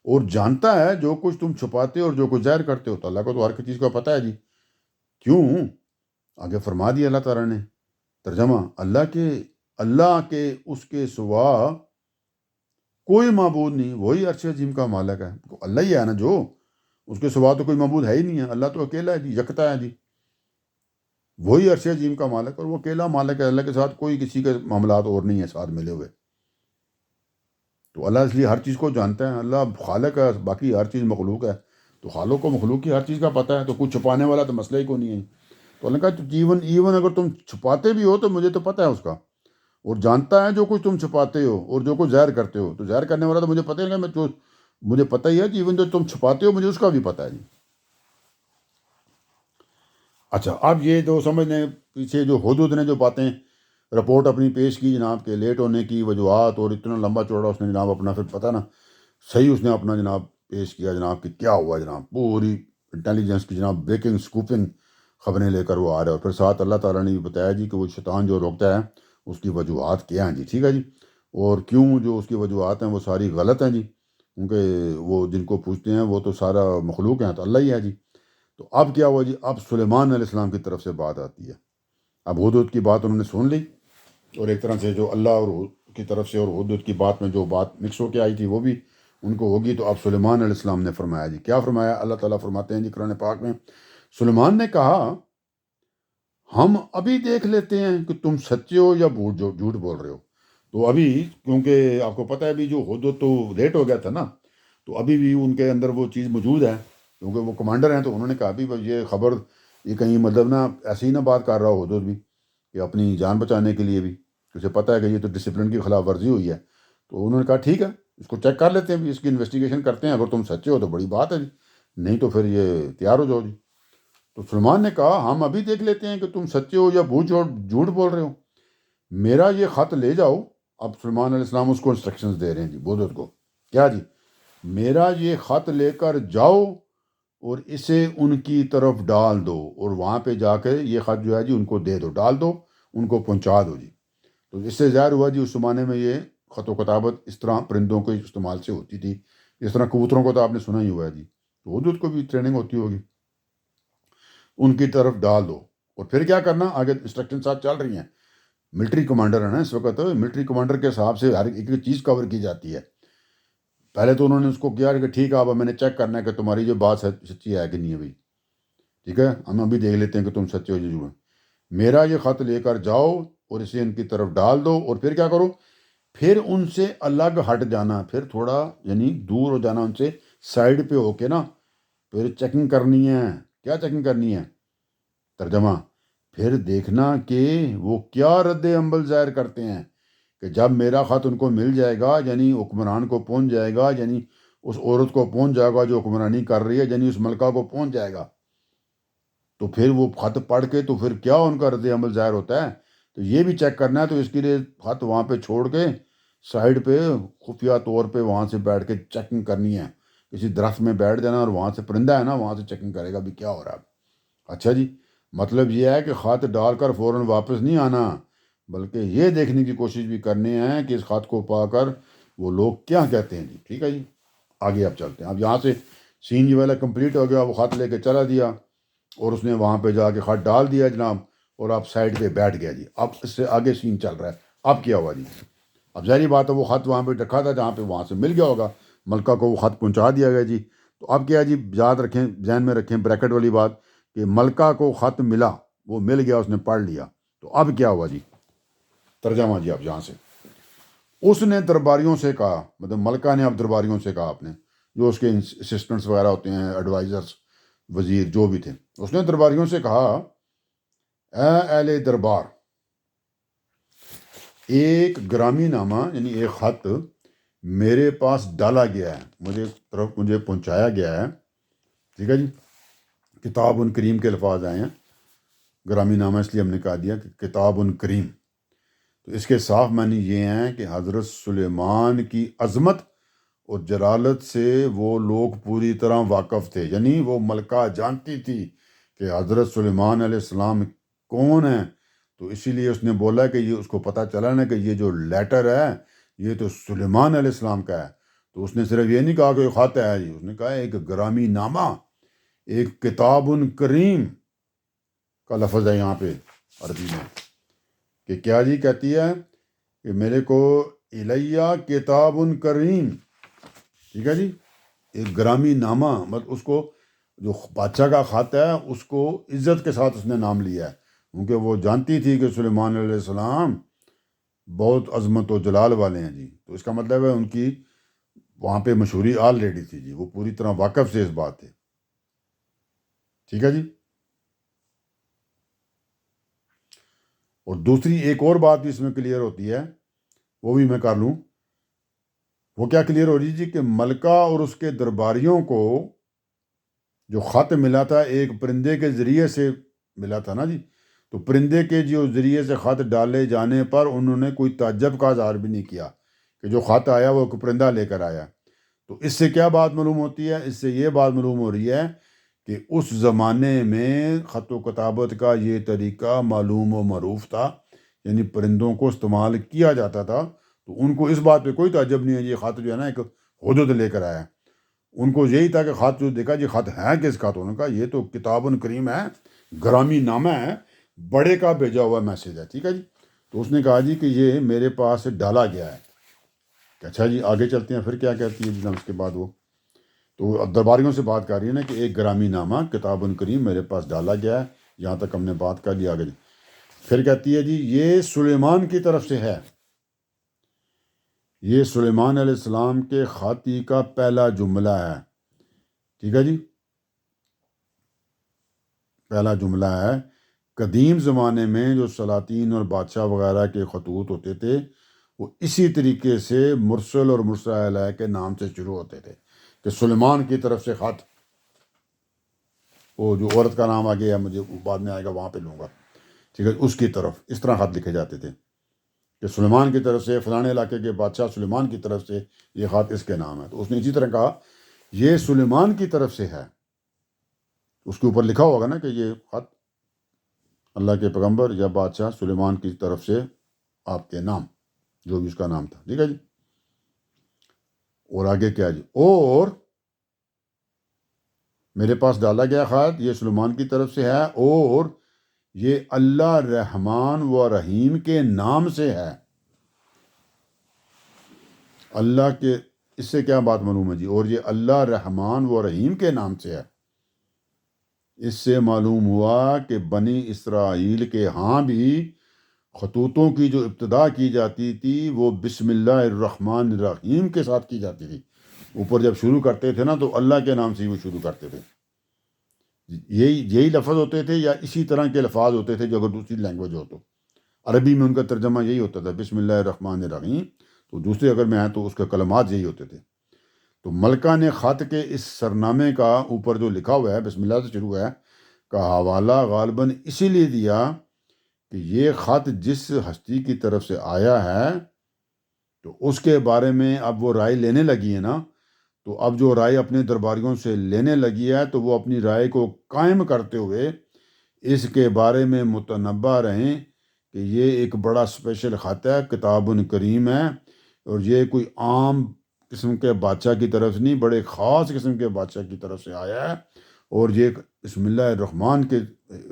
اور جانتا ہے جو کچھ تم چھپاتے ہو اور جو کچھ ظاہر کرتے ہو. تو اللہ کو تو ہر چیز کا پتہ ہے جی. کیوں؟ آگے فرما دیا اللہ تعالیٰ نے ترجمہ، اللہ کے اس کے سوا کوئی معبود نہیں، وہی عرش عظیم کا مالک ہے. اللہ ہی ہے نا جو، اس کے سوا تو کوئی معبود ہے ہی نہیں ہے. اللہ تو اکیلا ہے جی، یکتا ہے جی. وہی عرش عظیم کا مالک، اور وہ اکیلا مالک ہے. اللہ کے ساتھ کوئی کسی کے معاملات اور نہیں ہے ساتھ ملے ہوئے. تو اللہ اس لیے ہر چیز کو جانتا ہے. اللہ خالق ہے، باقی ہر چیز مخلوق ہے. تو خالق کو مخلوق کی ہر چیز کا پتہ ہے. تو کچھ چھپانے والا تو مسئلہ ہی کو نہیں ہے. تو اللہ کہا ایون اگر تم چھپاتے بھی ہو تو مجھے تو پتہ ہے اس کا. اور جانتا ہے جو کچھ تم چھپاتے ہو اور جو کچھ ظاہر کرتے ہو. تو ظاہر کرنے والا تو مجھے پتہ ہی نہیں، مجھے پتہ ہی ہے کہ ایون جو تم چھپاتے ہو مجھے اس کا بھی پتہ ہے جی. اچھا، اب یہ جو سمجھ لیں پیچھے جو حدود نے جو باتیں رپورٹ اپنی پیش کی جناب کے لیٹ ہونے کی وجوہات، اور اتنا لمبا چوڑا اس نے جناب اپنا پھر پتہ نا صحیح اس نے اپنا جناب پیش کیا جناب کہ کیا ہوا جناب. پوری انٹیلیجنس کی جناب بریکنگ سکوپنگ خبریں لے کر وہ آ رہا ہے. اور پھر ساتھ اللہ تعالیٰ نے بھی بتایا جی کہ وہ شیطان جو روکتا ہے اس کی وجوہات کیا ہیں جی. ٹھیک ہے جی. اور کیوں جو اس کی وجوہات ہیں وہ ساری غلط ہیں جی، کیونکہ وہ جن کو پوچھتے ہیں وہ تو سارا مخلوق ہیں، تو اللہ ہی ہے جی. تو اب کیا ہوا جی، اب سلیمان علیہ السلام کی طرف سے بات آتی ہے. اب حدود کی بات انہوں نے سن لی، اور ایک طرح سے جو اللہ اور کی طرف سے اور حدود کی بات میں جو بات مکس ہو کے آئی تھی وہ بھی ان کو ہوگی. تو اب سلیمان علیہ السلام نے فرمایا جی، کیا فرمایا؟ اللہ تعالیٰ فرماتے ہیں جی قرآن پاک میں، سلیمان نے کہا ہم ابھی دیکھ لیتے ہیں کہ تم سچے ہو یا جھوٹ بول رہے ہو. تو ابھی کیونکہ آپ کو پتہ ہے ابھی جو حدود تو لیٹ ہو گیا تھا نا، تو ابھی بھی ان کے اندر وہ چیز موجود ہے کیونکہ وہ کمانڈر ہیں. تو انہوں نے کہا بھی یہ خبر یہ کہیں مطلب نا ایسی ہی نہ بات کر رہا ہو حدود بھی کہ اپنی جان بچانے کے لیے بھی. اسے پتہ ہے کہ یہ تو ڈسپلن کی خلاف ورزی ہوئی ہے، تو انہوں نے کہا ٹھیک ہے اس کو چیک کر لیتے ہیں، بھی اس کی انویسٹیگیشن کرتے ہیں، اگر تم سچے ہو تو بڑی بات ہے جی، نہیں تو پھر یہ تیار ہو جاؤ جی۔ تو سلیمان نے کہا ہم ابھی دیکھ لیتے ہیں کہ تم سچے ہو یا جھوٹ بول رہے ہو، میرا یہ خط لے جاؤ۔ اب سلیمان علیہ السلام اس کو انسٹرکشنز دے رہے ہیں جی بودت کو، کیا جی، میرا یہ خط لے کر جاؤ اور اسے ان کی طرف ڈال دو، اور وہاں پہ جا کے یہ خط جو ہے جی ان کو دے دو، ڈال دو، ان کو پہنچا دو جی۔ تو اس سے ظاہر ہوا جی اس زمانے میں یہ خط و کتابت اس طرح پرندوں کے استعمال سے ہوتی تھی، اس طرح کبوتروں کو تو آپ نے سنا ہی ہوا ہے جی، تو حدود کو بھی ٹریننگ ہوتی ہوگی، ان کی طرف ڈال دو۔ اور پھر کیا کرنا، آگے انسٹرکشن ساتھ چل رہی ہیں، ملٹری کمانڈر ہے نا اس وقت، ملٹری کمانڈر کے حساب سے ہر ایک چیز کور کی جاتی ہے۔ پہلے تو انہوں نے اس کو کیا کہ ٹھیک ہے اب میں نے چیک کرنا ہے کہ تمہاری جو بات سچی ہے کہ نہیں ہے بھائی، ٹھیک ہے ہم ابھی دیکھ لیتے ہیں کہ تم سچے ہو یا جھوٹ۔ میرا یہ خط لے کر جاؤ اور اسے ان کی طرف ڈال دو، اور پھر کیا کرو، پھر ان سے الگ ہٹ جانا، پھر تھوڑا یعنی دور ہو جانا ان سے، سائڈ پہ ہو کے نا، پھر چیکنگ کرنی ہے۔ کیا چیکنگ کرنی ہے؟ ترجمہ، پھر دیکھنا کہ وہ کیا رد عمل ظاہر کرتے ہیں، کہ جب میرا خط ان کو مل جائے گا، یعنی حکمران کو پہنچ جائے گا، یعنی اس عورت کو پہنچ جائے گا جو حکمرانی کر رہی ہے، یعنی اس ملکہ کو پہنچ جائے گا، تو پھر وہ خط پڑھ کے تو پھر کیا ان کا رد عمل ظاہر ہوتا ہے، تو یہ بھی چیک کرنا ہے۔ تو اس کے لیے خط وہاں پہ چھوڑ کے سائڈ پہ خفیہ طور پہ وہاں سے بیٹھ کے چیکنگ کرنی ہے، کسی درخت میں بیٹھ جانا، اور وہاں سے پرندہ ہے نا وہاں سے چیکنگ کرے گا بھی کیا ہو رہا ہے۔ اچھا جی، مطلب یہ ہے کہ خط ڈال کر فوراً واپس نہیں آنا، بلکہ یہ دیکھنے کی کوشش بھی کرنی ہے کہ اس خط کو پا کر وہ لوگ کیا کہتے ہیں جی۔ ٹھیک ہے جی، آگے اب چلتے ہیں۔ اب یہاں سے سین یہ والا کمپلیٹ ہو گیا، وہ خط لے کے چلا دیا اور اس نے وہاں پہ جا کے خط ڈال دیا جناب، اور آپ سائڈ پہ بیٹھ گیا جی۔ اب اس سے آگے سین چل رہا ہے، اب کیا ہوا جی؟ اب ظاہری بات ہے وہ خط وہاں پہ رکھا تھا جہاں پہ وہاں سے مل گیا ہوگا، ملکہ کو وہ خط پہنچا دیا گیا جی۔ تو اب کیا جی، یاد رکھیں، ذہن میں رکھیں بریکٹ والی بات، کہ ملکہ کو خط ملا، وہ مل گیا، اس نے پڑھ لیا، تو اب کیا ہوا جی؟ ترجمہ جی اب یہاں سے، اس نے درباریوں سے کہا، مطلب ملکہ نے اب درباریوں سے کہا اپنے، جو اس کے اسسٹنٹس وغیرہ ہوتے ہیں، ایڈوائزرس، وزیر جو بھی تھے، اس نے درباریوں سے کہا اے اہل دربار، ایک گرامی نامہ یعنی ایک خط میرے پاس ڈالا گیا ہے، مجھے پہنچایا گیا ہے، ٹھیک ہے جی، کتاب کریم کے الفاظ آئے ہیں، گرامی نامہ اس لیے ہم نے کہا دیا کہ کتاب کریم، تو اس کے صاف معنی یہ ہیں کہ حضرت سلیمان کی عظمت اور جلالت سے وہ لوگ پوری طرح واقف تھے، یعنی وہ ملکہ جانتی تھی کہ حضرت سلیمان علیہ السلام کون ہیں، تو اسی لیے اس نے بولا کہ یہ اس کو پتہ چلا نا کہ یہ جو لیٹر ہے یہ تو سلیمان علیہ السلام کا ہے، تو اس نے صرف یہ نہیں کہا کہ خط ہے جی، اس نے کہا ایک گرامی نامہ، ایک کتاب کریم کا لفظ ہے یہاں پہ عربی میں، کہ کیا جی کہتی ہے کہ میرے کو الیہ کتاب کریم، ٹھیک ہے جی، ایک گرامی نامہ، مطلب اس کو جو بادشاہ کا خط ہے اس کو عزت کے ساتھ اس نے نام لیا ہے، کیونکہ وہ جانتی تھی کہ سلیمان علیہ السلام بہت عظمت و جلال والے ہیں جی، تو اس کا مطلب ہے ان کی وہاں پہ مشہوری آلریڈی تھی جی، وہ پوری طرح واقف سے اس بات تھے، ٹھیک ہے جی۔ اور دوسری ایک اور بات بھی اس میں کلیئر ہوتی ہے، وہ بھی میں کر لوں، وہ کیا کلیئر ہو رہی جی، کہ ملکہ اور اس کے درباریوں کو جو خط ملا تھا ایک پرندے کے ذریعے سے ملا تھا نا جی، تو پرندے کے جو ذریعے سے خط ڈالے جانے پر انہوں نے کوئی تعجب کا اظہار بھی نہیں کیا کہ جو خط آیا وہ ایک پرندہ لے کر آیا، تو اس سے کیا بات معلوم ہوتی ہے؟ اس سے یہ بات معلوم ہو رہی ہے کہ اس زمانے میں خط و کتابت کا یہ طریقہ معلوم و معروف تھا، یعنی پرندوں کو استعمال کیا جاتا تھا، تو ان کو اس بات پہ کوئی تعجب نہیں ہے، یہ خط جو ہے نا ایک حدود لے کر آیا، ان کو یہی تھا کہ خط جو دیکھا جی خط ہے کس کا، تو انہوں نے کہا یہ تو کتاب کریم ہے، گرامی نامہ ہے، بڑے کا بھیجا ہوا میسج ہے، ٹھیک ہے جی۔ تو اس نے کہا جی کہ یہ میرے پاس ڈالا گیا ہے، کہ اچھا جی آگے چلتے ہیں، پھر کیا کہتی ہے جناب اس کے بعد وہ، تو درباریوں سے بات کر رہی ہے نا کہ ایک گرامی نامہ کتاب کریم میرے پاس ڈالا گیا ہے، یہاں تک ہم نے بات کر لی، آگے پھر کہتی ہے جی یہ سلیمان کی طرف سے ہے، یہ سلیمان علیہ السلام کے خاطی کا پہلا جملہ ہے، ٹھیک ہے جی، پہلا جملہ ہے قدیم زمانے میں جو سلاطین اور بادشاہ وغیرہ کے خطوط ہوتے تھے وہ اسی طریقے سے مرسل اور مرسل علیہ کے نام سے شروع ہوتے تھے کہ سلیمان کی طرف سے خط، وہ جو عورت کا نام آگے یا مجھے بعد میں آئے گا وہاں پہ لوں گا، ٹھیک ہے، اس کی طرف اس طرح خط لکھے جاتے تھے کہ سلیمان کی طرف سے، فلانے علاقے کے بادشاہ سلیمان کی طرف سے یہ خط اس کے نام ہے. تو اس نے اسی طرح کہا یہ سلیمان کی طرف سے ہے، اس کے اوپر لکھا ہوگا نا کہ یہ خط اللہ کے پیغمبر یا بادشاہ سلیمان کی طرف سے آپ کے نام، جو بھی اس کا نام تھا. ٹھیک ہے جی. اور آگے کیا جی، اور میرے پاس ڈالا گیا خط یہ سلیمان کی طرف سے ہے اور یہ اللہ رحمان و رحیم کے نام سے ہے. اللہ کے، اس سے کیا بات معلوم ہے جی، اور یہ اللہ رحمان و رحیم کے نام سے ہے. اس سے معلوم ہوا کہ بنی اسرائیل کے ہاں بھی خطوطوں کی جو ابتدا کی جاتی تھی وہ بسم اللہ الرحمن الرحیم کے ساتھ کی جاتی تھی. اوپر جب شروع کرتے تھے نا تو اللہ کے نام سے ہی وہ شروع کرتے تھے. یہی لفظ ہوتے تھے یا اسی طرح کے الفاظ ہوتے تھے جو اگر دوسری لینگویج ہو تو. عربی میں ان کا ترجمہ یہی ہوتا تھا بسم اللہ الرحمن الرحیم، تو دوسرے اگر میں آئے تو اس کے کلمات یہی ہوتے تھے. تو ملکہ نے خط کے اس سرنامے کا اوپر جو لکھا ہوا ہے بسم اللہ سے شروع ہے کا حوالہ غالباً اسی لیے دیا کہ یہ خط جس ہستی کی طرف سے آیا ہے تو اس کے بارے میں اب وہ رائے لینے لگی ہے نا، تو اب جو رائے اپنے درباریوں سے لینے لگی ہے تو وہ اپنی رائے کو قائم کرتے ہوئے اس کے بارے میں متنبہ رہیں کہ یہ ایک بڑا اسپیشل خط ہے، کتاب کریم ہے، اور یہ کوئی عام قسم کے بادشاہ کی طرف سے نہیں، بڑے خاص قسم کے بادشاہ کی طرف سے آیا ہے، اور یہ بسم اللہ الرحمن کے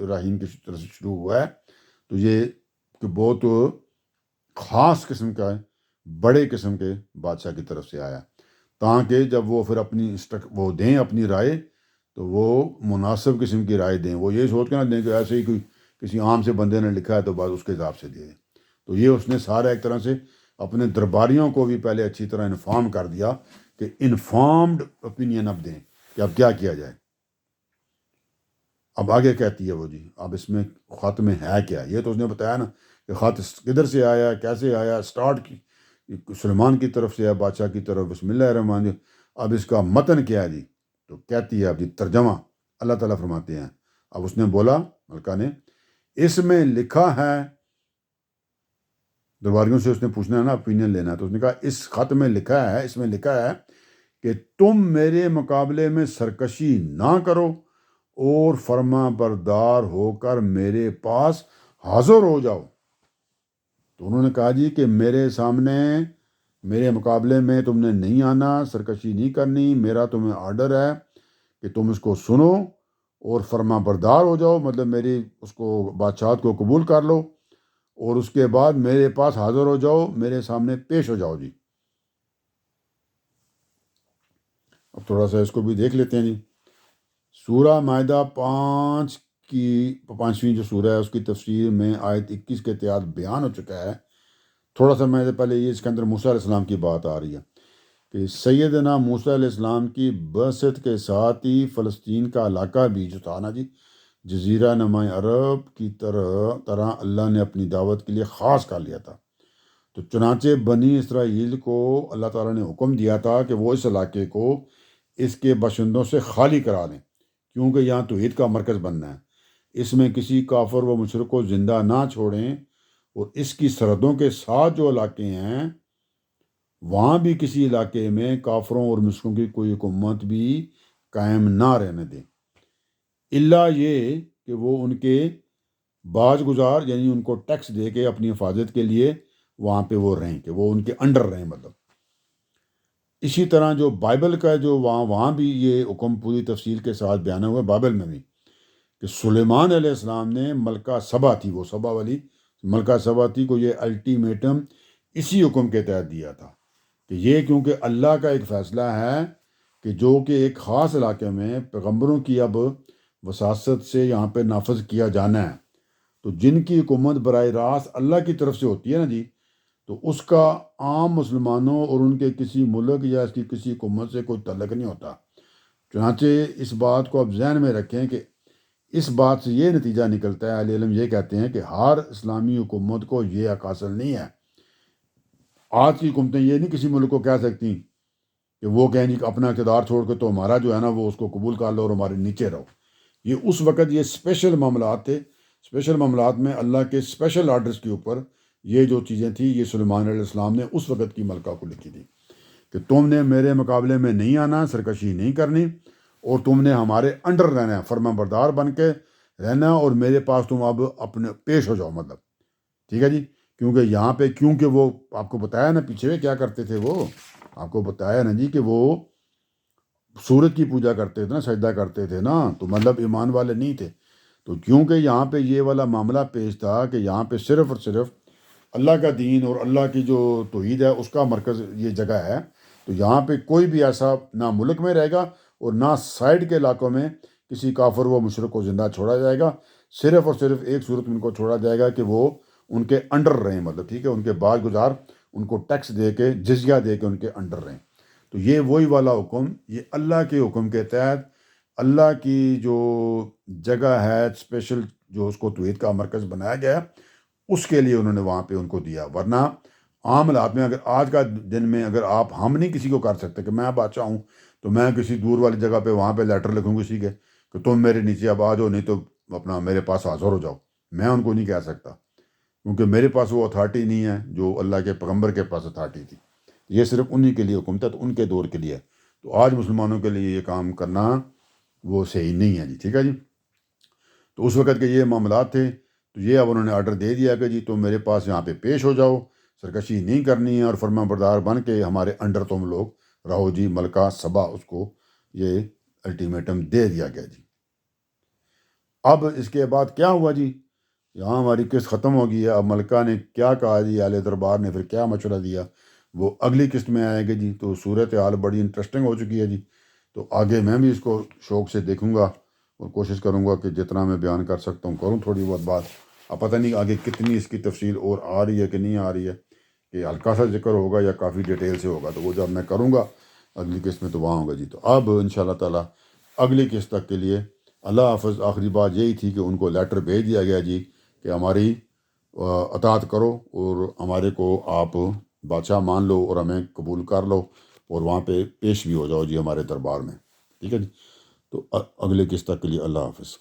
رحیم کی طرف سے شروع ہوا ہے. تو یہ کہ بہت خاص قسم کا ہے، بڑے قسم کے بادشاہ کی طرف سے آیا، تاکہ جب وہ پھر اپنی وہ دیں اپنی رائے تو وہ مناسب قسم کی رائے دیں. وہ یہ سوچ کے نہ دیں کہ ایسے ہی کوئی کسی عام سے بندے نے لکھا ہے تو بعد اس کے حساب سے دے دیں. تو یہ اس نے سارا ایک طرح سے اپنے درباریوں کو بھی پہلے اچھی طرح انفارم کر دیا کہ انفارمڈ اوپینین اب دیں کہ اب کیا کیا جائے. اب آگے کہتی ہے وہ جی اب اس میں خط میں ہے کیا. یہ تو اس نے بتایا نا کہ خط کدھر سے آیا، کیسے آیا، اسٹارٹ کی سلیمان کی طرف سے ہے، بادشاہ کی طرف، بسم اللہ الرحمن الرحیم. اب اس کا متن کیا ہے جی، تو کہتی ہے اب جی ترجمہ اللہ تعالیٰ فرماتے ہیں. اب اس نے بولا ملکہ نے اس میں لکھا ہے، درباریوں سے اس نے پوچھنا ہے نا، اوپینین لینا ہے، تو اس نے کہا اس خط میں لکھا ہے، اس میں لکھا ہے کہ تم میرے مقابلے میں سرکشی نہ کرو اور فرما بردار ہو کر میرے پاس حاضر ہو جاؤ. تو انہوں نے کہا جی کہ میرے سامنے میرے مقابلے میں تم نے نہیں آنا، سرکشی نہیں کرنی، میرا تمہیں آرڈر ہے کہ تم اس کو سنو اور فرما بردار ہو جاؤ، مطلب میری اس کو بادشاہت کو قبول کر لو اور اس کے بعد میرے پاس حاضر ہو جاؤ، میرے سامنے پیش ہو جاؤ جی. اب تھوڑا سا اس کو بھی دیکھ لیتے ہیں جی. سورہ مائدہ 5 کی 5ویں جو سورہ ہے اس کی تفسیر میں آیت 21 کے تحت بیان ہو چکا ہے. تھوڑا سا میں پہلے یہ اس کے اندر موسیٰ علیہ السلام کی بات آ رہی ہے کہ سیدنا موسیٰ علیہ السلام کی بعثت کے ساتھ ہی فلسطین کا علاقہ بھی جو تھا نا جی، جزیرہ نماء عرب کی طرح اللہ نے اپنی دعوت کے لیے خاص کر لیا تھا. تو چنانچہ بنی اسرائیل کو اللہ تعالیٰ نے حکم دیا تھا کہ وہ اس علاقے کو اس کے باشندوں سے خالی کرا دیں، کیونکہ یہاں توحید کا مرکز بننا ہے. اس میں کسی کافر و مشرک کو زندہ نہ چھوڑیں، اور اس کی سرحدوں کے ساتھ جو علاقے ہیں وہاں بھی کسی علاقے میں کافروں اور مشرکوں کی کوئی حکومت بھی قائم نہ رہنے دیں، الا یہ کہ وہ ان کے باز گزار یعنی ان کو ٹیکس دے کے اپنی حفاظت کے لیے وہاں پہ وہ رہیں، کہ وہ ان کے انڈر رہیں مطلب. اسی طرح جو بائبل کا جو وہاں بھی یہ حکم پوری تفصیل کے ساتھ بیان ہوا ہے بائبل میں بھی کہ سلیمان علیہ السلام نے ملکہ سبا تھی، وہ سبا والی ملکہ سبا تھی کو یہ الٹیمیٹم اسی حکم کے تحت دیا تھا کہ یہ کیونکہ اللہ کا ایک فیصلہ ہے کہ جو کہ ایک خاص علاقے میں پیغمبروں کی اب وساست سے یہاں پہ نافذ کیا جانا ہے، تو جن کی حکومت براہ راست اللہ کی طرف سے ہوتی ہے نا جی، تو اس کا عام مسلمانوں اور ان کے کسی ملک یا اس کی کسی حکومت سے کوئی تعلق نہیں ہوتا. چنانچہ اس بات کو آپ ذہن میں رکھیں کہ اس بات سے یہ نتیجہ نکلتا ہے، اہل علم یہ کہتے ہیں کہ ہر اسلامی حکومت کو یہ حق حاصل نہیں ہے۔ آج کی حکومتیں یہ نہیں کسی ملک کو کہہ سکتی کہ وہ کہیں جی کہ اپنا اقتدار چھوڑ کے تو ہمارا جو ہے نا وہ اس کو قبول کر لو اور ہمارے نیچے رہو۔ یہ اس وقت یہ اسپیشل معاملات تھے، اسپیشل معاملات میں اللہ کے اسپیشل آرڈرز کے اوپر یہ جو چیزیں تھیں یہ سلیمان علیہ السلام نے اس وقت کی ملکہ کو لکھی تھی کہ تم نے میرے مقابلے میں نہیں آنا، سرکشی نہیں کرنی، اور تم نے ہمارے انڈر رہنا ہے، فرما بردار بن کے رہنا، اور میرے پاس تم اب اپنے پیش ہو جاؤ، مطلب ٹھیک ہے جی۔ کیونکہ یہاں پہ کیونکہ وہ آپ کو بتایا نا پیچھے کیا کرتے تھے، وہ آپ کو بتایا نا جی کہ وہ سورج کی پوجا کرتے تھے نا، سجدہ کرتے تھے نا، تو مطلب ایمان والے نہیں تھے۔ تو کیونکہ یہاں پہ یہ والا معاملہ پیش تھا کہ یہاں پہ صرف اور صرف اللہ کا دین اور اللہ کی جو توحید ہے اس کا مرکز یہ جگہ ہے، تو یہاں پہ کوئی بھی ایسا نہ ملک میں رہے گا اور نہ سائڈ کے علاقوں میں کسی کافر و مشرک کو زندہ چھوڑا جائے گا۔ صرف اور صرف ایک صورت میں ان کو چھوڑا جائے گا کہ وہ ان کے انڈر رہیں، مطلب ٹھیک ہے، ان کے بعد گزار ان کو ٹیکس دے کے، جزیہ دے کے ان کے انڈر رہیں۔ تو یہ وہی والا حکم، یہ اللہ کے حکم کے تحت اللہ کی جو جگہ ہے اسپیشل، جو اس کو توحید کا مرکز بنایا گیا ہے، اس کے لیے انہوں نے وہاں پہ ان کو دیا۔ ورنہ عام حالات میں اگر آج کا دن میں اگر ہم نہیں کسی کو کر سکتے کہ میں بادشاہ ہوں تو میں کسی دور والی جگہ پہ وہاں پہ لیٹر لکھوں کسی کے کہ تم میرے نیچے اب آ جاؤ، نہیں تو اپنا میرے پاس حاضر ہو جاؤ، میں ان کو نہیں کہہ سکتا، کیونکہ میرے پاس وہ اتھارٹی نہیں ہے جو اللہ کے پیغمبر کے پاس اتھارٹی تھی۔ یہ صرف انہی کے لیے حکم تھا، تو ان کے دور کے لیے۔ تو آج مسلمانوں کے لیے یہ کام کرنا وہ صحیح نہیں ہے جی، ٹھیک ہے جی۔ تو اس وقت کے یہ معاملات تھے، تو یہ اب انہوں نے آرڈر دے دیا کہ جی تم میرے پاس یہاں پہ پیش ہو جاؤ، سرکشی نہیں کرنی ہے، اور فرما بردار بن کے ہمارے انڈر تم لوگ رہو جی۔ ملکہ سبا اس کو یہ الٹیمیٹم دے دیا گیا جی۔ اب اس کے بعد کیا ہوا جی؟ یہاں ہماری قسط ختم ہو گئی ہے۔ اب ملکہ نے کیا کہا جی، اہل دربار نے پھر کیا مشورہ دیا، وہ اگلی قسط میں آئے گی جی۔ تو صورت حال بڑی انٹرسٹنگ ہو چکی ہے جی، تو آگے میں بھی اس کو شوق سے دیکھوں گا اور کوشش کروں گا کہ جتنا میں بیان کر سکتا ہوں کروں تھوڑی بہت بات۔ اب پتہ نہیں آگے کتنی اس کی تفصیل اور آ رہی ہے کہ نہیں آ رہی ہے، کہ ہلکا سا ذکر ہوگا یا کافی ڈیٹیل سے ہوگا، تو وہ جب میں کروں گا اگلی قسط میں تو وہاں ہوگا جی۔ تو اب انشاءاللہ تعالیٰ اگلی قسط تک کے لیے اللہ حافظ۔ آخری بات یہی تھی کہ ان کو لیٹر بھیج دیا گیا جی کہ ہماری اطاعت کرو اور ہمارے کو آپ بادشاہ مان لو اور ہمیں قبول کر لو، اور وہاں پہ پیش بھی ہو جاؤ جی ہمارے دربار میں، ٹھیک ہے جی۔ تو اگلے قسط تک کے لیے اللہ حافظ۔